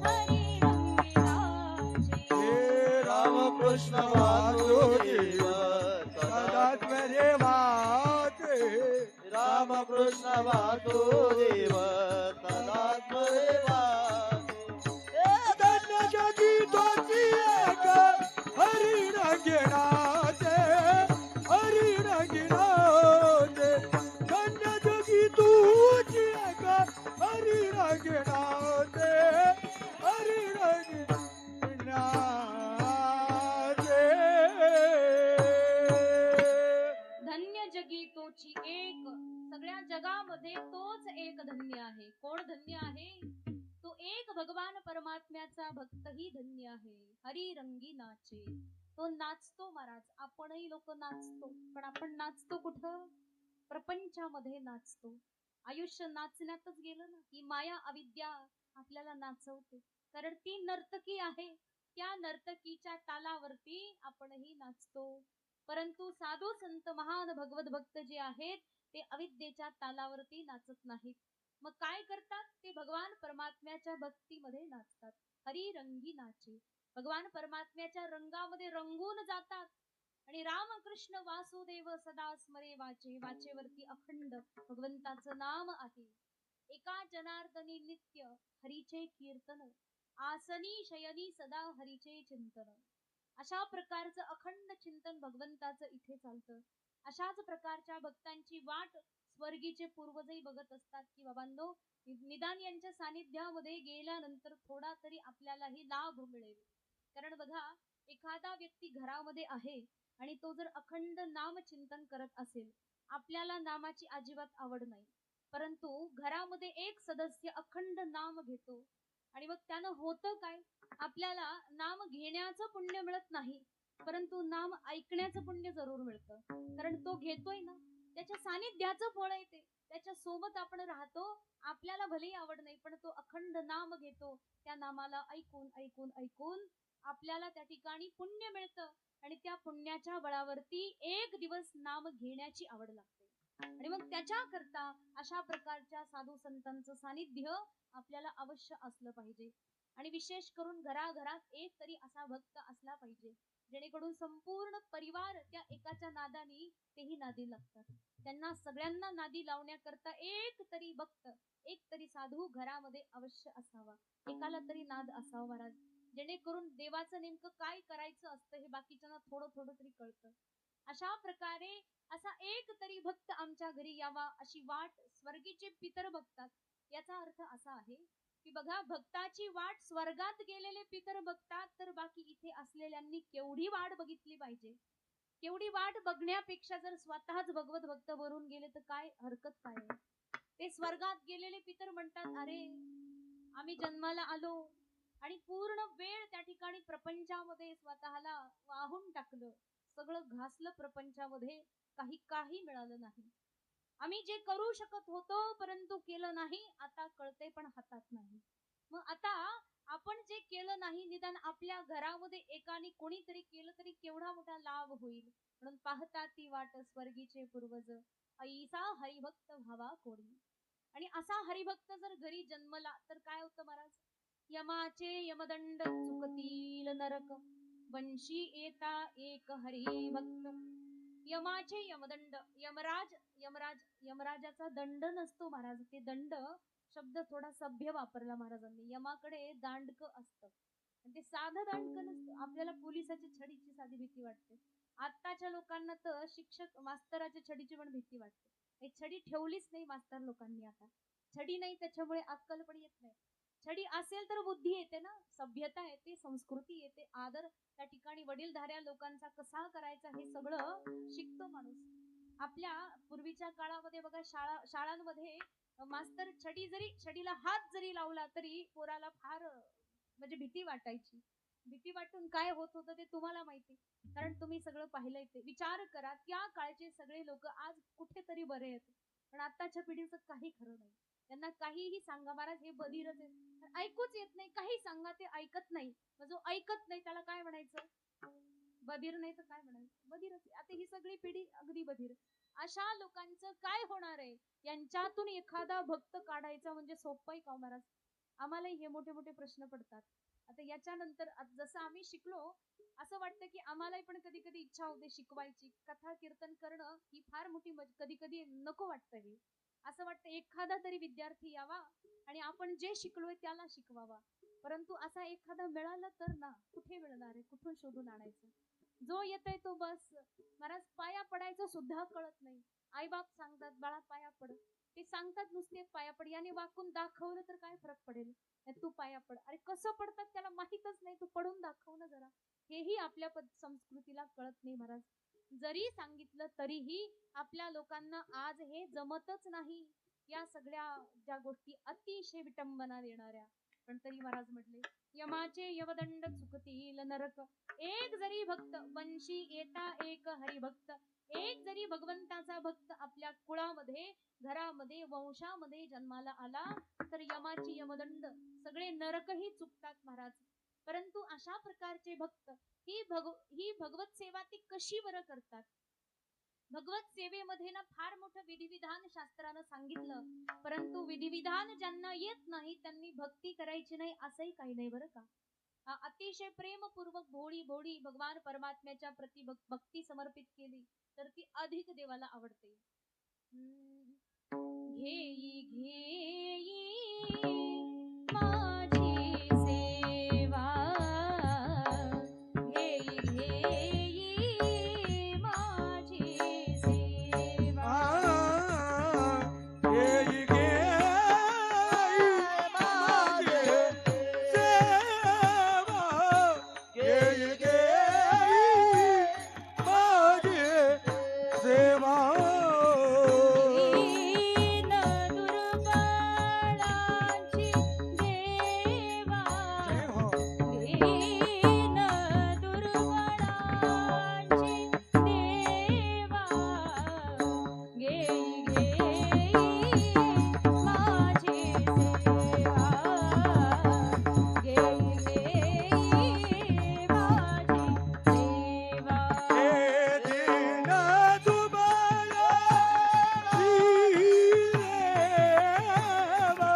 हरी रंगिनाचे. रामकृष्ण वासुदेव सदा स्मरे वाचे. रामकृष्ण वासुदेव सदा स्मरे वाचे. धन्य जगी तोची एक हरी रंगिनाचे, हरी रंगिनाचे. धन्य जगी तोची एक हरी रंगिनाचे, हरी रंगिनाचे. धन्य जगी तोची एक, सगळ्या जगामध्ये तोच एक धन्य आहे. कोण धन्य आहे? तो एक भगवान परमात्म्याचा भक्तही धन्य आहे. हरी रंगी नाचे. तो नाचतो महाराज. आपणही लोक नाचतो, पण आपण नाचतो कुठं? प्रपंचामध्ये नाचतो. आयुष्य नाचण्यातच गेलं ना. ही माया अविद्या आपल्याला नाचवते, कारण ती नर्तकी आहे. त्या नर्तकीच्या तालावरती आपणही नाचतो. परंतु साधू संत महान भगवत भक्त जे आहेत ते अविद्येच्या तालावरती नाचत नाहीत. मग काय करतात? ते भगवान परमात्म्याच्या भक्तीमध्ये नाचतात. हरी रंगी नाचे. भगवान परमात्म्याच्या रंगामध्ये रंगून जातात. आणि रामकृष्ण वासुदेव सदा स्मरे वाचे. वाचेवरती अखंड भगवंताचं नाम आहे. एका जनार्दनी नित्य हरीचे कीर्तन, आसनी शयनी सदा हरीचे चिंतन. अशा प्रकारचं अखंड चिंतन भगवंताचं इथे चालतं. अशाच प्रकारच्या भक्तांची वाट स्वर्गीचे पूर्वजही बघत असतात की बाबांनो, निदान यांच्या सानिध्यामध्ये गेल्यानंतर थोडा तरी आपल्यालाही लाभ मिळेल. कारण बघा, एखादा व्यक्ती घरामध्ये आहे आणि तो जर अखंड नाम चिंतन करत असेल, आपल्याला नामाची अजिबात आवड नाही, परंतु घरामध्ये एक सदस्य अखंड नाम घेतो आणि मग त्यानं होतं काय? आपल्याला नाम घेण्याचं पुण्य मिळत नाही, परंतु नाम ऐकण्याचं पुण्य जरूर मिळतं. कारण तो घेतोय ना, त्याच्या सानिध्याचं फळ येते, त्याच्या सोबत आपण राहतो. आपल्याला भलेही आवड नाही, पण तो अखंड नाम घेतो. त्या नामाला ऐकून ऐकून ऐकून आपल्याला त्या ठिकाणी पुण्य मिळतं आणि त्या पुण्याच्या बळावरती एक दिवस नाम घेण्याची आवड लागते. आणि मग त्याच्या करता अशा प्रकारच्या साधू संतांचं सानिध्य आपल्याला अवश्य असलं पाहिजे. आणि विशेष करून घराघरात एक तरी असा भक्त असला पाहिजे, जेणेकरून संपूर्ण परिवार त्या एकाच्या नादानी तेही नादी लागतात. त्यांना सगळ्यांना नादी लावण्याकरता एक तरी भक्त, एक तरी साधू घरामध्ये अवश्य असावा. एकाला तरी नाद असावा महाराज, जेणेकरून देवाचं नेमकं काय करायचं असतं हे बाकीच्यांना थोडं थोडं तरी कळतं. अशा प्रकारे असा एक तरी भक्त आमच्या घरी यावा अशी वाट स्वर्गीचे पितर बघतात. याचा अर्थ असा आहे की बघा, भक्ताची वाट स्वर्गात गेलेले पितर बघतात, तर बाकी इथे असलेल्यांनी केवढी वाट बघितली पाहिजे. केवढी वाट बघण्यापेक्षा जर स्वतःच भगवत भक्त भरून गेले तर काय हरकत काय आहे. ते स्वर्गात गेलेले पितर म्हणतात, अरे आम्ही जन्माला आलो आणि पूर्ण वेळ त्या ठिकाणी प्रपंचामध्ये स्वतःला वाहून टाकलं, सगळं घासलं प्रपंचामध्ये, काही मिळालं नाही. आम्ही जे करू शकत होतो परंतु केलं नाही, आता कळते पण हातात नाही. मग आता आपण जे केलं नाही निदान आपल्या घरामध्ये एकाने कोणीतरी केलं तरी केवढा मोठा लाभ होईल. म्हणून पाहता ती वाट स्वर्गीचे पूर्वज, ऐसा हरिभक्त व्हावा कोणी. आणि असा हरिभक्त जर घरी जन्मला तर काय होतं महाराज? यमाचे यमदंड चुकतील नरक, वंशी येता एक हरिभक्त. यमाचे यमदंड, यमराजाचा दंड नसतो महाराज. ते दंड शब्द थोडा सभ्य वापरला महाराजांनी. यमाकडे दांडक असतं आणि ते साधं दांडक नसतं. आपल्याला पोलिसाची छडीची साधी भीती वाटते. आत्ताच्या लोकांना तर शिक्षक मास्तराच्या छडीची पण भीती वाटते. एक छडी ठेवलीच नाही मास्तर लोकांनी. आता छडी नाही त्याच्यामुळे अक्कल पण येत नाही. छडी असेल तर बुद्धी येते ना, सभ्यता येते, संस्कृती येते, आदर त्या ठिकाणी वडीलधाऱ्या लोकांचा कसा करायचा हे सगळं शिकतो माणूस. आपल्या पूर्वीच्या काळामध्ये बघा शाळांमध्ये मास्तर छडीला हात जरी लावला तरी पोराला फार म्हणजे भीती वाटायची. भीती वाटून काय होत होतं ते तुम्हाला माहिती, कारण तुम्ही सगळं पाहिलंय. ते विचार करा, त्या काळचे सगळे लोक आज कुठेतरी बरे आहेत, पण आताच्या पिढीचं काही खरं नाही. त्यांना काहीही सांगा महाराज हे बधीरच आहे, ऐकूच येत नाही. काही सांगा ते ऐकत नाही. जो ऐकत नाही त्याला काय म्हणायचं? बधीर. नाही तर काय म्हणायचं? बधीरच. आता ही सगळी पिढी अगदी बधीर. अशा लोकांचं काय होणार आहे? यांच्यातून एखादा भक्त काढायचा म्हणजे सोपं आहे का महाराज? आम्हालाही हे मोठे मोठे प्रश्न पडतात. आता याच्यानंतर जसं आम्ही शिकलो असं वाटतं की आम्हालाही पण कधी कधी इच्छा होते शिकवायची. कथा कीर्तन करणं ही फार मोठी कधी कधी नको वाटतं. हे असं वाटतं एखादा तरी विद्यार्थी यावा आणि आपण जे शिकलोय त्याला शिकवावा. परंतु असा एखादा मिळाला तर ना, कुठे मिळणार आहे? कुठून शोधून आणायचं? जो येतोय तो बस महाराज पाया पडायचं सुद्धा कळत नाही. आई बाप सांगतात बाळा पाया पड, ते सांगतात नुसते पाया पड. याने वाकून दाखवलं तर काय फरक पडेल? तू पाया पड. अरे कसं पडतात त्याला माहितच नाही, तू पडून दाखव ना जरा. हेही आपल्या संस्कृतीला कळत नाही महाराज. जरी सांगितलं तरीही आपल्या लोकांना आज हे जमतच नाही. या सगळ्या ज्या गोष्टी अतिशय विटंबना देणाऱ्या, पण तरी महाराज म्हटले यमाचे यमदंड चुकतील नरक, एक जरी भक्त वंशी येता एक हरिभक्त. एक जरी भगवंताचा भक्त आपल्या कुळामध्ये, घरामध्ये, वंशामध्ये जन्माला आला तर यमाची यमदंड सगळे नरकही चुकतात महाराज. परंतु अशा प्रकारचे भक्त ही भगवत सेवा ती कशी बरं करतात? भगवत सेवेमध्ये ना फार मोठं विधिविधान शास्त्रानं सांगितलं, परंतु विधिविधान ज्यांना येत नाही त्यांनी भक्ती करायची नाही असंही काही नाही बरं का. अतिशय प्रेमपूर्वक भोळी भोळी भगवान परमात्म्याच्या प्रति भक्ती समर्पित केली तर ती अधिक देवाला आवडते. घेई घेई माझी सेवा, घेई घेई माझी सेवा. घेई घेई माझी सेवा, घेई घेई माझी सेवा. दीन दुर्बलांची देवा, दीन दुर्बलांची देवा. घेई घेई माझी सेवा, घेई घेई माझी सेवा. हे दीन दुबळा सेवा,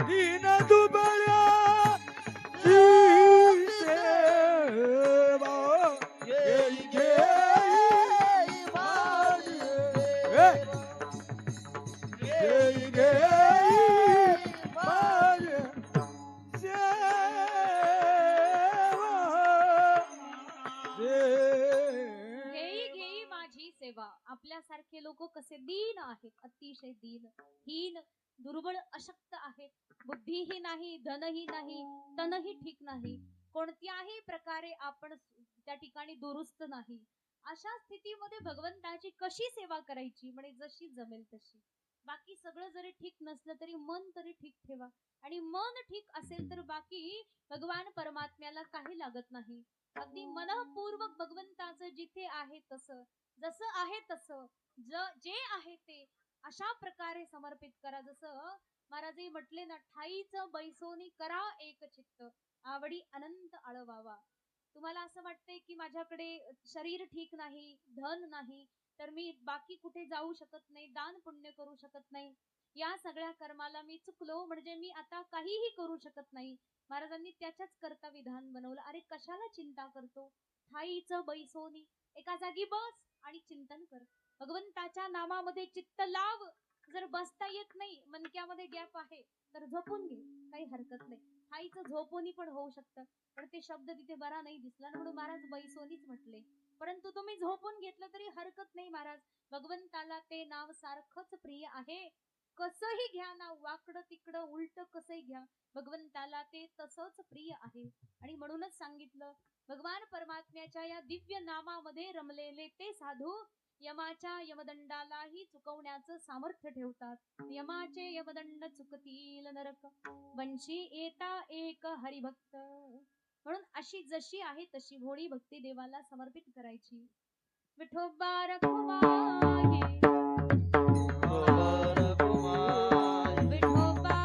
दीन दुबळा सेवा. घेई घेई माझी घेई घेई माझी सेवा. घेई घेई माझी सेवा. आपल्यासारखे लोक कसे दीन आहेत, अतिशय दीन, हीन, दुर्बळ, अशक्त आहेत. बुद्धीही नाही, धनही नाही, तनही ठीक नाही, कोणत्याही प्रकारे आपण त्या ठिकाणी दुरुस्त नाही. अशा स्थितीमध्ये भगवंताची कशी सेवा करायची? म्हणजे जशी जमेल तशी. बाकी सगळं जरी ठीक नसलं तरी मन तरी ठीक ठेवा, आणि मन ठीक असेल तर बाकी भगवान परमात्म्याला काही लागत नाही. अगदी मनपूर्वक भगवंताचं जिथे आहे तसं, जसं आहे तसं, जे आहे ते अशा प्रकारे समर्पित करा. जसं महाराजही म्हटले ना, ठाईच बैसोनी करा एक चित्त, आवडी अनंत आळवावा. तुम्हाला असं वाटतंय की माझ्याकडे शरीर ठीक नाही, धन नाही, तर मी बाकी कुठे जाऊ शकत नाही, दान पुण्य करू शकत नाही, या सगळ्या कर्माला मी चुकलो म्हणजे मी आता काहीही करू शकत नाही. महाराजांनी त्याच्याच करता विधान बनवलं. अरे कशाला चिंता करतो, ठाईच बैसोनी, एका जागी बस आणि चिंतन कर. भगवंताच्या नामामध्ये चित्त लाव. जर बसता येत नाही, मनक्यामध्ये गॅप आहे, तर झोपून घे, काही हरकत नाही. ठाईचं झोपूनही पण होऊ शकतं, पण ते शब्द तिथे बरा नाही दिसला म्हणून महाराज बैसोनीच म्हटले. परंतु तुम्ही झोपून घेतलं तरी हरकत नाही महाराज. भगवंताला ते नाव सारखंच प्रिय आहे. कसंही घ्या ना, वाकडं तिकडं उलट कसंही घ्या, भगवंताला ते तसंच प्रिय आहे. आणि म्हणूनच सांगितलं, भगवान परमात्म्याच्या या दिव्य नामामध्ये रमलेले ते साधू यमाच्या यमदंडालाही चुकवण्याचं सामर्थ्य ठेवतात. यमाचे यमदंड चुकतील नरक, वंशी येता एक हरिभक्त. म्हणून अशी जशी आहे तशी भोळी भक्ती देवाला समर्पित करायची. विठोबा रखुमाई, विठोबा रखुमाई, विठोबा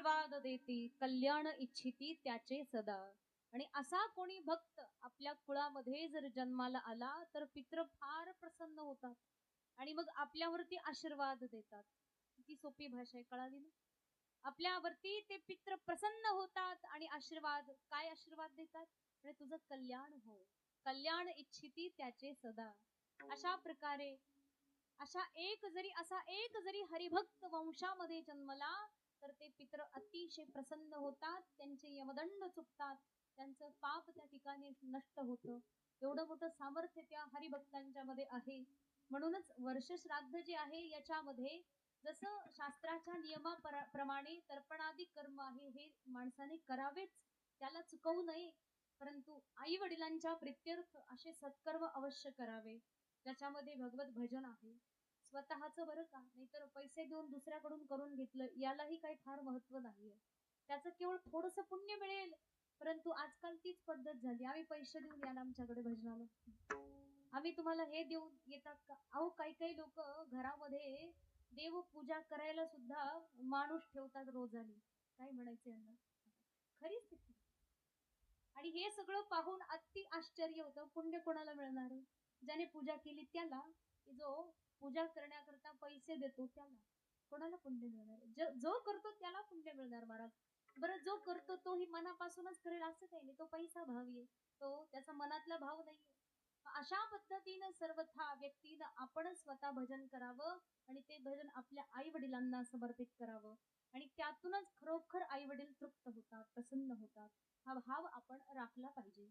आशीर्वाद देती कल्याण इच्छिती त्याचे सदा. आणि असा कोणी भक्त आपल्या कुळामध्ये जर जन्माला आला तर पित्र फार प्रसन्न होतात आणि मग आपल्यावरती आशीर्वाद देतात. किती सोपी भाषा आहे, कळाली ना? आपल्यावरती ते पित्र प्रसन्न होतात आणि आशीर्वाद, काय आशीर्वाद देतात? म्हणजे तुझं कल्याण हो, कल्याण इच्छिती त्याचे सदा. अशा प्रकारे असा एक जरी हरिभक्त वंशामध्ये जन्मला तर ते पित्र अतिशय प्रसन्न होतात, त्यांचे यमदंड चुकतात, त्यांचं पाप त्या ठिकाणी नष्ट होतं. एवढं मोठं सामर्थ्य त्या हरिभक्तांच्या मध्ये आहे. म्हणूनच वर्ष श्राद्ध जे आहे याच्यामध्ये जसं शास्त्राच्या नियमाप्रमाणे तर्पणादी कर्म आहे हे माणसाने करावेच, त्याला चुकवू नये. परंतु आई वडिलांच्या प्रित्यर्थ असे सत्कर्म अवश्य करावे, ज्याच्यामध्ये भगवत भजन आहे. स्वतःचं बरं का, नाहीतर पैसे देऊन दुसऱ्याकडून करून घेतलं यालाही काही फार महत्व नाहीये. त्याचं केवळ थोडंसं पुण्य मिळेल. परंतु आजकाल तीच पद्धत झाली, आम्ही पैसे देऊन या ना आमच्याकडे भजनाला, आम्ही तुम्हाला हे देऊन येतात का? अहो काही काही लोक घरामध्ये देव पूजा करायला सुद्धा माणूस ठेवतात रोजानी. काय म्हणायचं यांना? खरी स्थिती. आणि हे सगळं पाहून अति आश्चर्य होतं. पुण्य कोणाला मिळणार आहे? ज्याने पूजा केली त्याला, की जो पूजा करण्याकरता पैसे देतो त्याला. कोणाला पुण्य मिळणार? जो करतो त्याला पुण्य मिळणार महाराज. बरं, जो करतो तो ही मनापासूनच करेल असं काही नाही, तो पैसा भावी आहे, तो त्याचा मनातला भाव नाहीये. अशा पद्धतीनं सर्वथा व्यक्तीनं आपण स्वतः भजन करावं आणि ते भजन आपल्या आई वडिलांना समर्पित करावं आणि त्यातूनच खरोखर आई वडील तृप्त होतात, प्रसन्न होतात. हा भाव आपण राखला पाहिजे.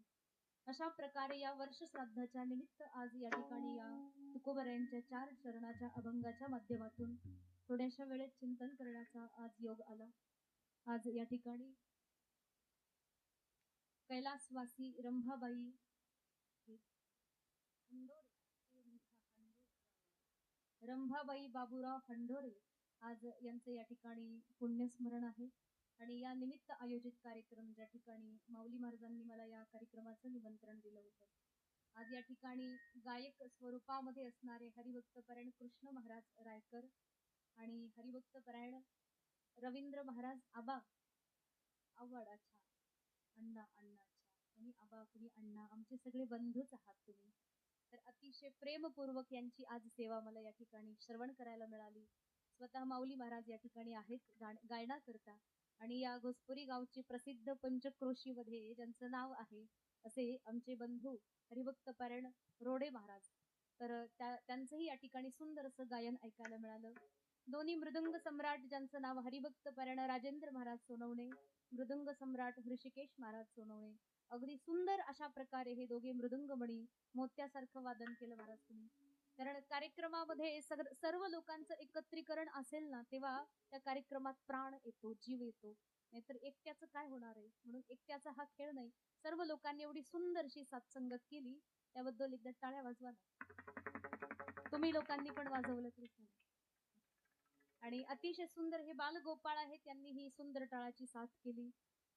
अशा प्रकारे या वर्ष श्राद्धाच्या निमित्त आज या ठिकाणी या तुकोबऱ्यांच्या 4 चरणाच्या अभंगाच्या माध्यमातून थोड्याशा वेळेत चिंतन करण्याचा आज योग आला. आज या ठिकाणी कैलासवासी रंभाबाई रंभाबाई बाबूराव हंडोरे आज यांचे या ठिकाणी पुण्यस्मरण आहे. आणि या निमित्त आयोजित कार्यक्रम ज्या ठिकाणी माऊली महाराजांनी मला या कार्यक्रमाचं निमंत्रण दिलं होतं. आज या ठिकाणी गायक स्वरूपामध्ये असणारे हरिभक्तपरायण कृष्ण महाराज रायकर आणि हरिभक्तपरायण रवींद्र महाराज आबा आवड. अच्छा, अण्णा अच्छा, कोणी आबा कोणी अण्णा, आमचे सगळे बंधूच आहात तुम्ही. तर अतिशय प्रेमपूर्वक यांची आज सेवा मला या ठिकाणी श्रवण करायला मिळाली. स्वतः माऊली महाराज या ठिकाणी आहेत गायना करता आणि या घोसपुरी गावचे प्रसिद्ध पंचक्रोशीमध्ये ज्यांचं नाव आहे असे आमचे बंधू हरिभक्तपरायण रोडे महाराज. तर त्यांचंही या ठिकाणी सुंदर असं गायन ऐकायला मिळालं. दोन्ही मृदंग सम्राट ज्यांचं नाव हरिभक्तपरायण राजेंद्र महाराज सोनवणे, मृदंग सम्राट ऋषिकेश महाराज सोनवणे, अगदी सुंदर अशा प्रकारे हे दोघे मृदंगमणी मोत्यासारखं वादन केलं महाराज तुम्ही. कारण कार्यक्रमामध्ये सर्व लोकांचं एकत्रीकरण असेल ना तेव्हा त्या कार्यक्रमात प्राण येतो, जीव येतो. नाहीतर एकट्याचं काय होणार आहे? म्हणून एकट्याचा हा खेळ नाही. सर्व लोकांनी एवढी सुंदरशी साथसंगत केली, त्याबद्दल एकदा टाळ्या वाजवा ना. तुम्ही लोकांनी पण वाजवलं तरी चालेल. आणि अतिशय सुंदर हे बालगोपाळ आहेत, त्यांनी ही सुंदर टाळाची साथ केली.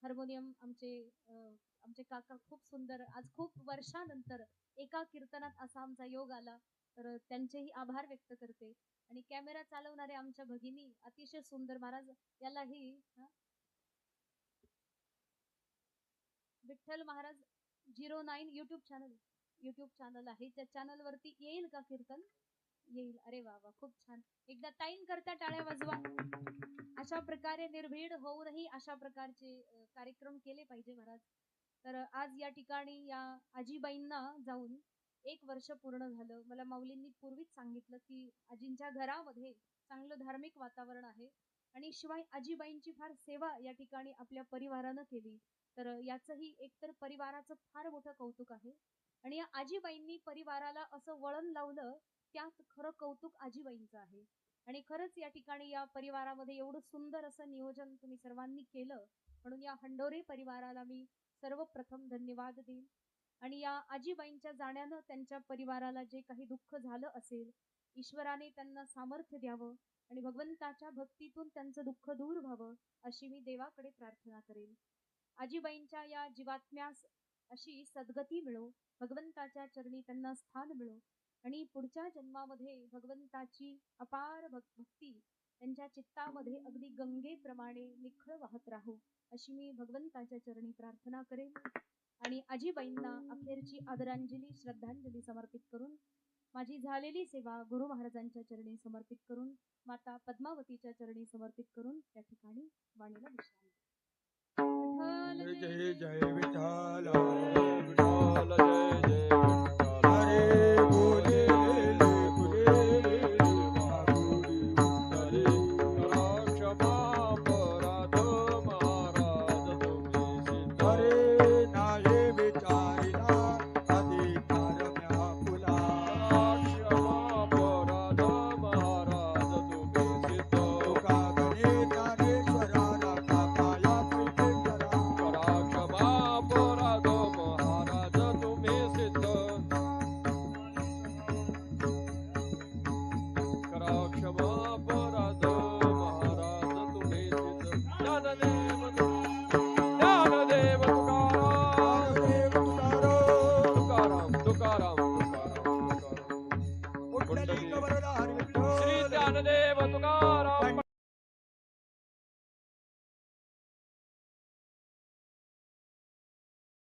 हार्मोनियम आमचे काका खूप सुंदर, आज खूप वर्षानंतर एका कीर्तनात असा आमचा योग आला, तर त्यांचेही आभार व्यक्त करते. आणि कॅमेरा चालवणारे आमच्या भगिनी अतिशय सुंदर महाराज, यालाही विठ्ठल महाराज 09 युट्यूब चॅनल आहे, त्या चॅनल वरती येईल का कीर्तन? येईल. अरे वा वा, खूप छान. एकदा ताईन करता टाळ्या वाजवा. अशा प्रकारे निर्भीड होऊनही अशा प्रकारचे कार्यक्रम केले पाहिजे महाराज. तर आज या ठिकाणी या आजीबाईंना जाऊन 1 वर्ष पूर्ण झालं. मला माऊलींनी पूर्वीच सांगितलं की आजींच्या घरामध्ये चांगलं धार्मिक वातावरण आहे आणि शिवाय आजीबाईंची फार सेवा या ठिकाणी आपल्या परिवारानं केली. तर याचंही एकतर परिवाराचं फार मोठं कौतुक आहे. आणि या आजीबाईंनी परिवाराला असं वळण लावलं, त्यात खरं कौतुक आजीबाईंचं आहे. आणि खरंच या ठिकाणी या परिवारामध्ये एवढं सुंदर असं नियोजन तुम्ही सर्वांनी केलं, म्हणून या हंडोरे परिवाराला मी सर्वप्रथम धन्यवाद देईन. आणि या आजीबाईंच्या जाण्यानं त्यांच्या परिवाराला जे काही दुःख झालं असेल, ईश्वराने त्यांना सामर्थ्य द्यावं आणि भगवंताच्या भक्तीतून त्यांचं दुःख दूर व्हावं अशी मी देवाकडे प्रार्थना करेन. आजीबाईंच्या या जीवात्म्यास अशी सद्गती मिळो, भगवंताच्या चरणी त्यांना स्थान मिळो आणि पुढच्या जन्मामध्ये भगवंताची अपार भक्ती त्यांच्या चित्तामध्ये अगदी गंगेप्रमाणे निखळ वाहत राहो अशी मी भगवंताच्या चरणी प्रार्थना करेन आणि आजीबाईंना अखेरची आदरांजली श्रद्धांजली समर्पित करून माझी झालेली सेवा गुरु महाराजांच्या चरणी समर्पित करून माता पद्मावतीच्या चरणी समर्पित करून त्या ठिकाणी वाणीला विश्रांती. विठ्ठल जय जय विठ्ठल विठ्ठल जय जय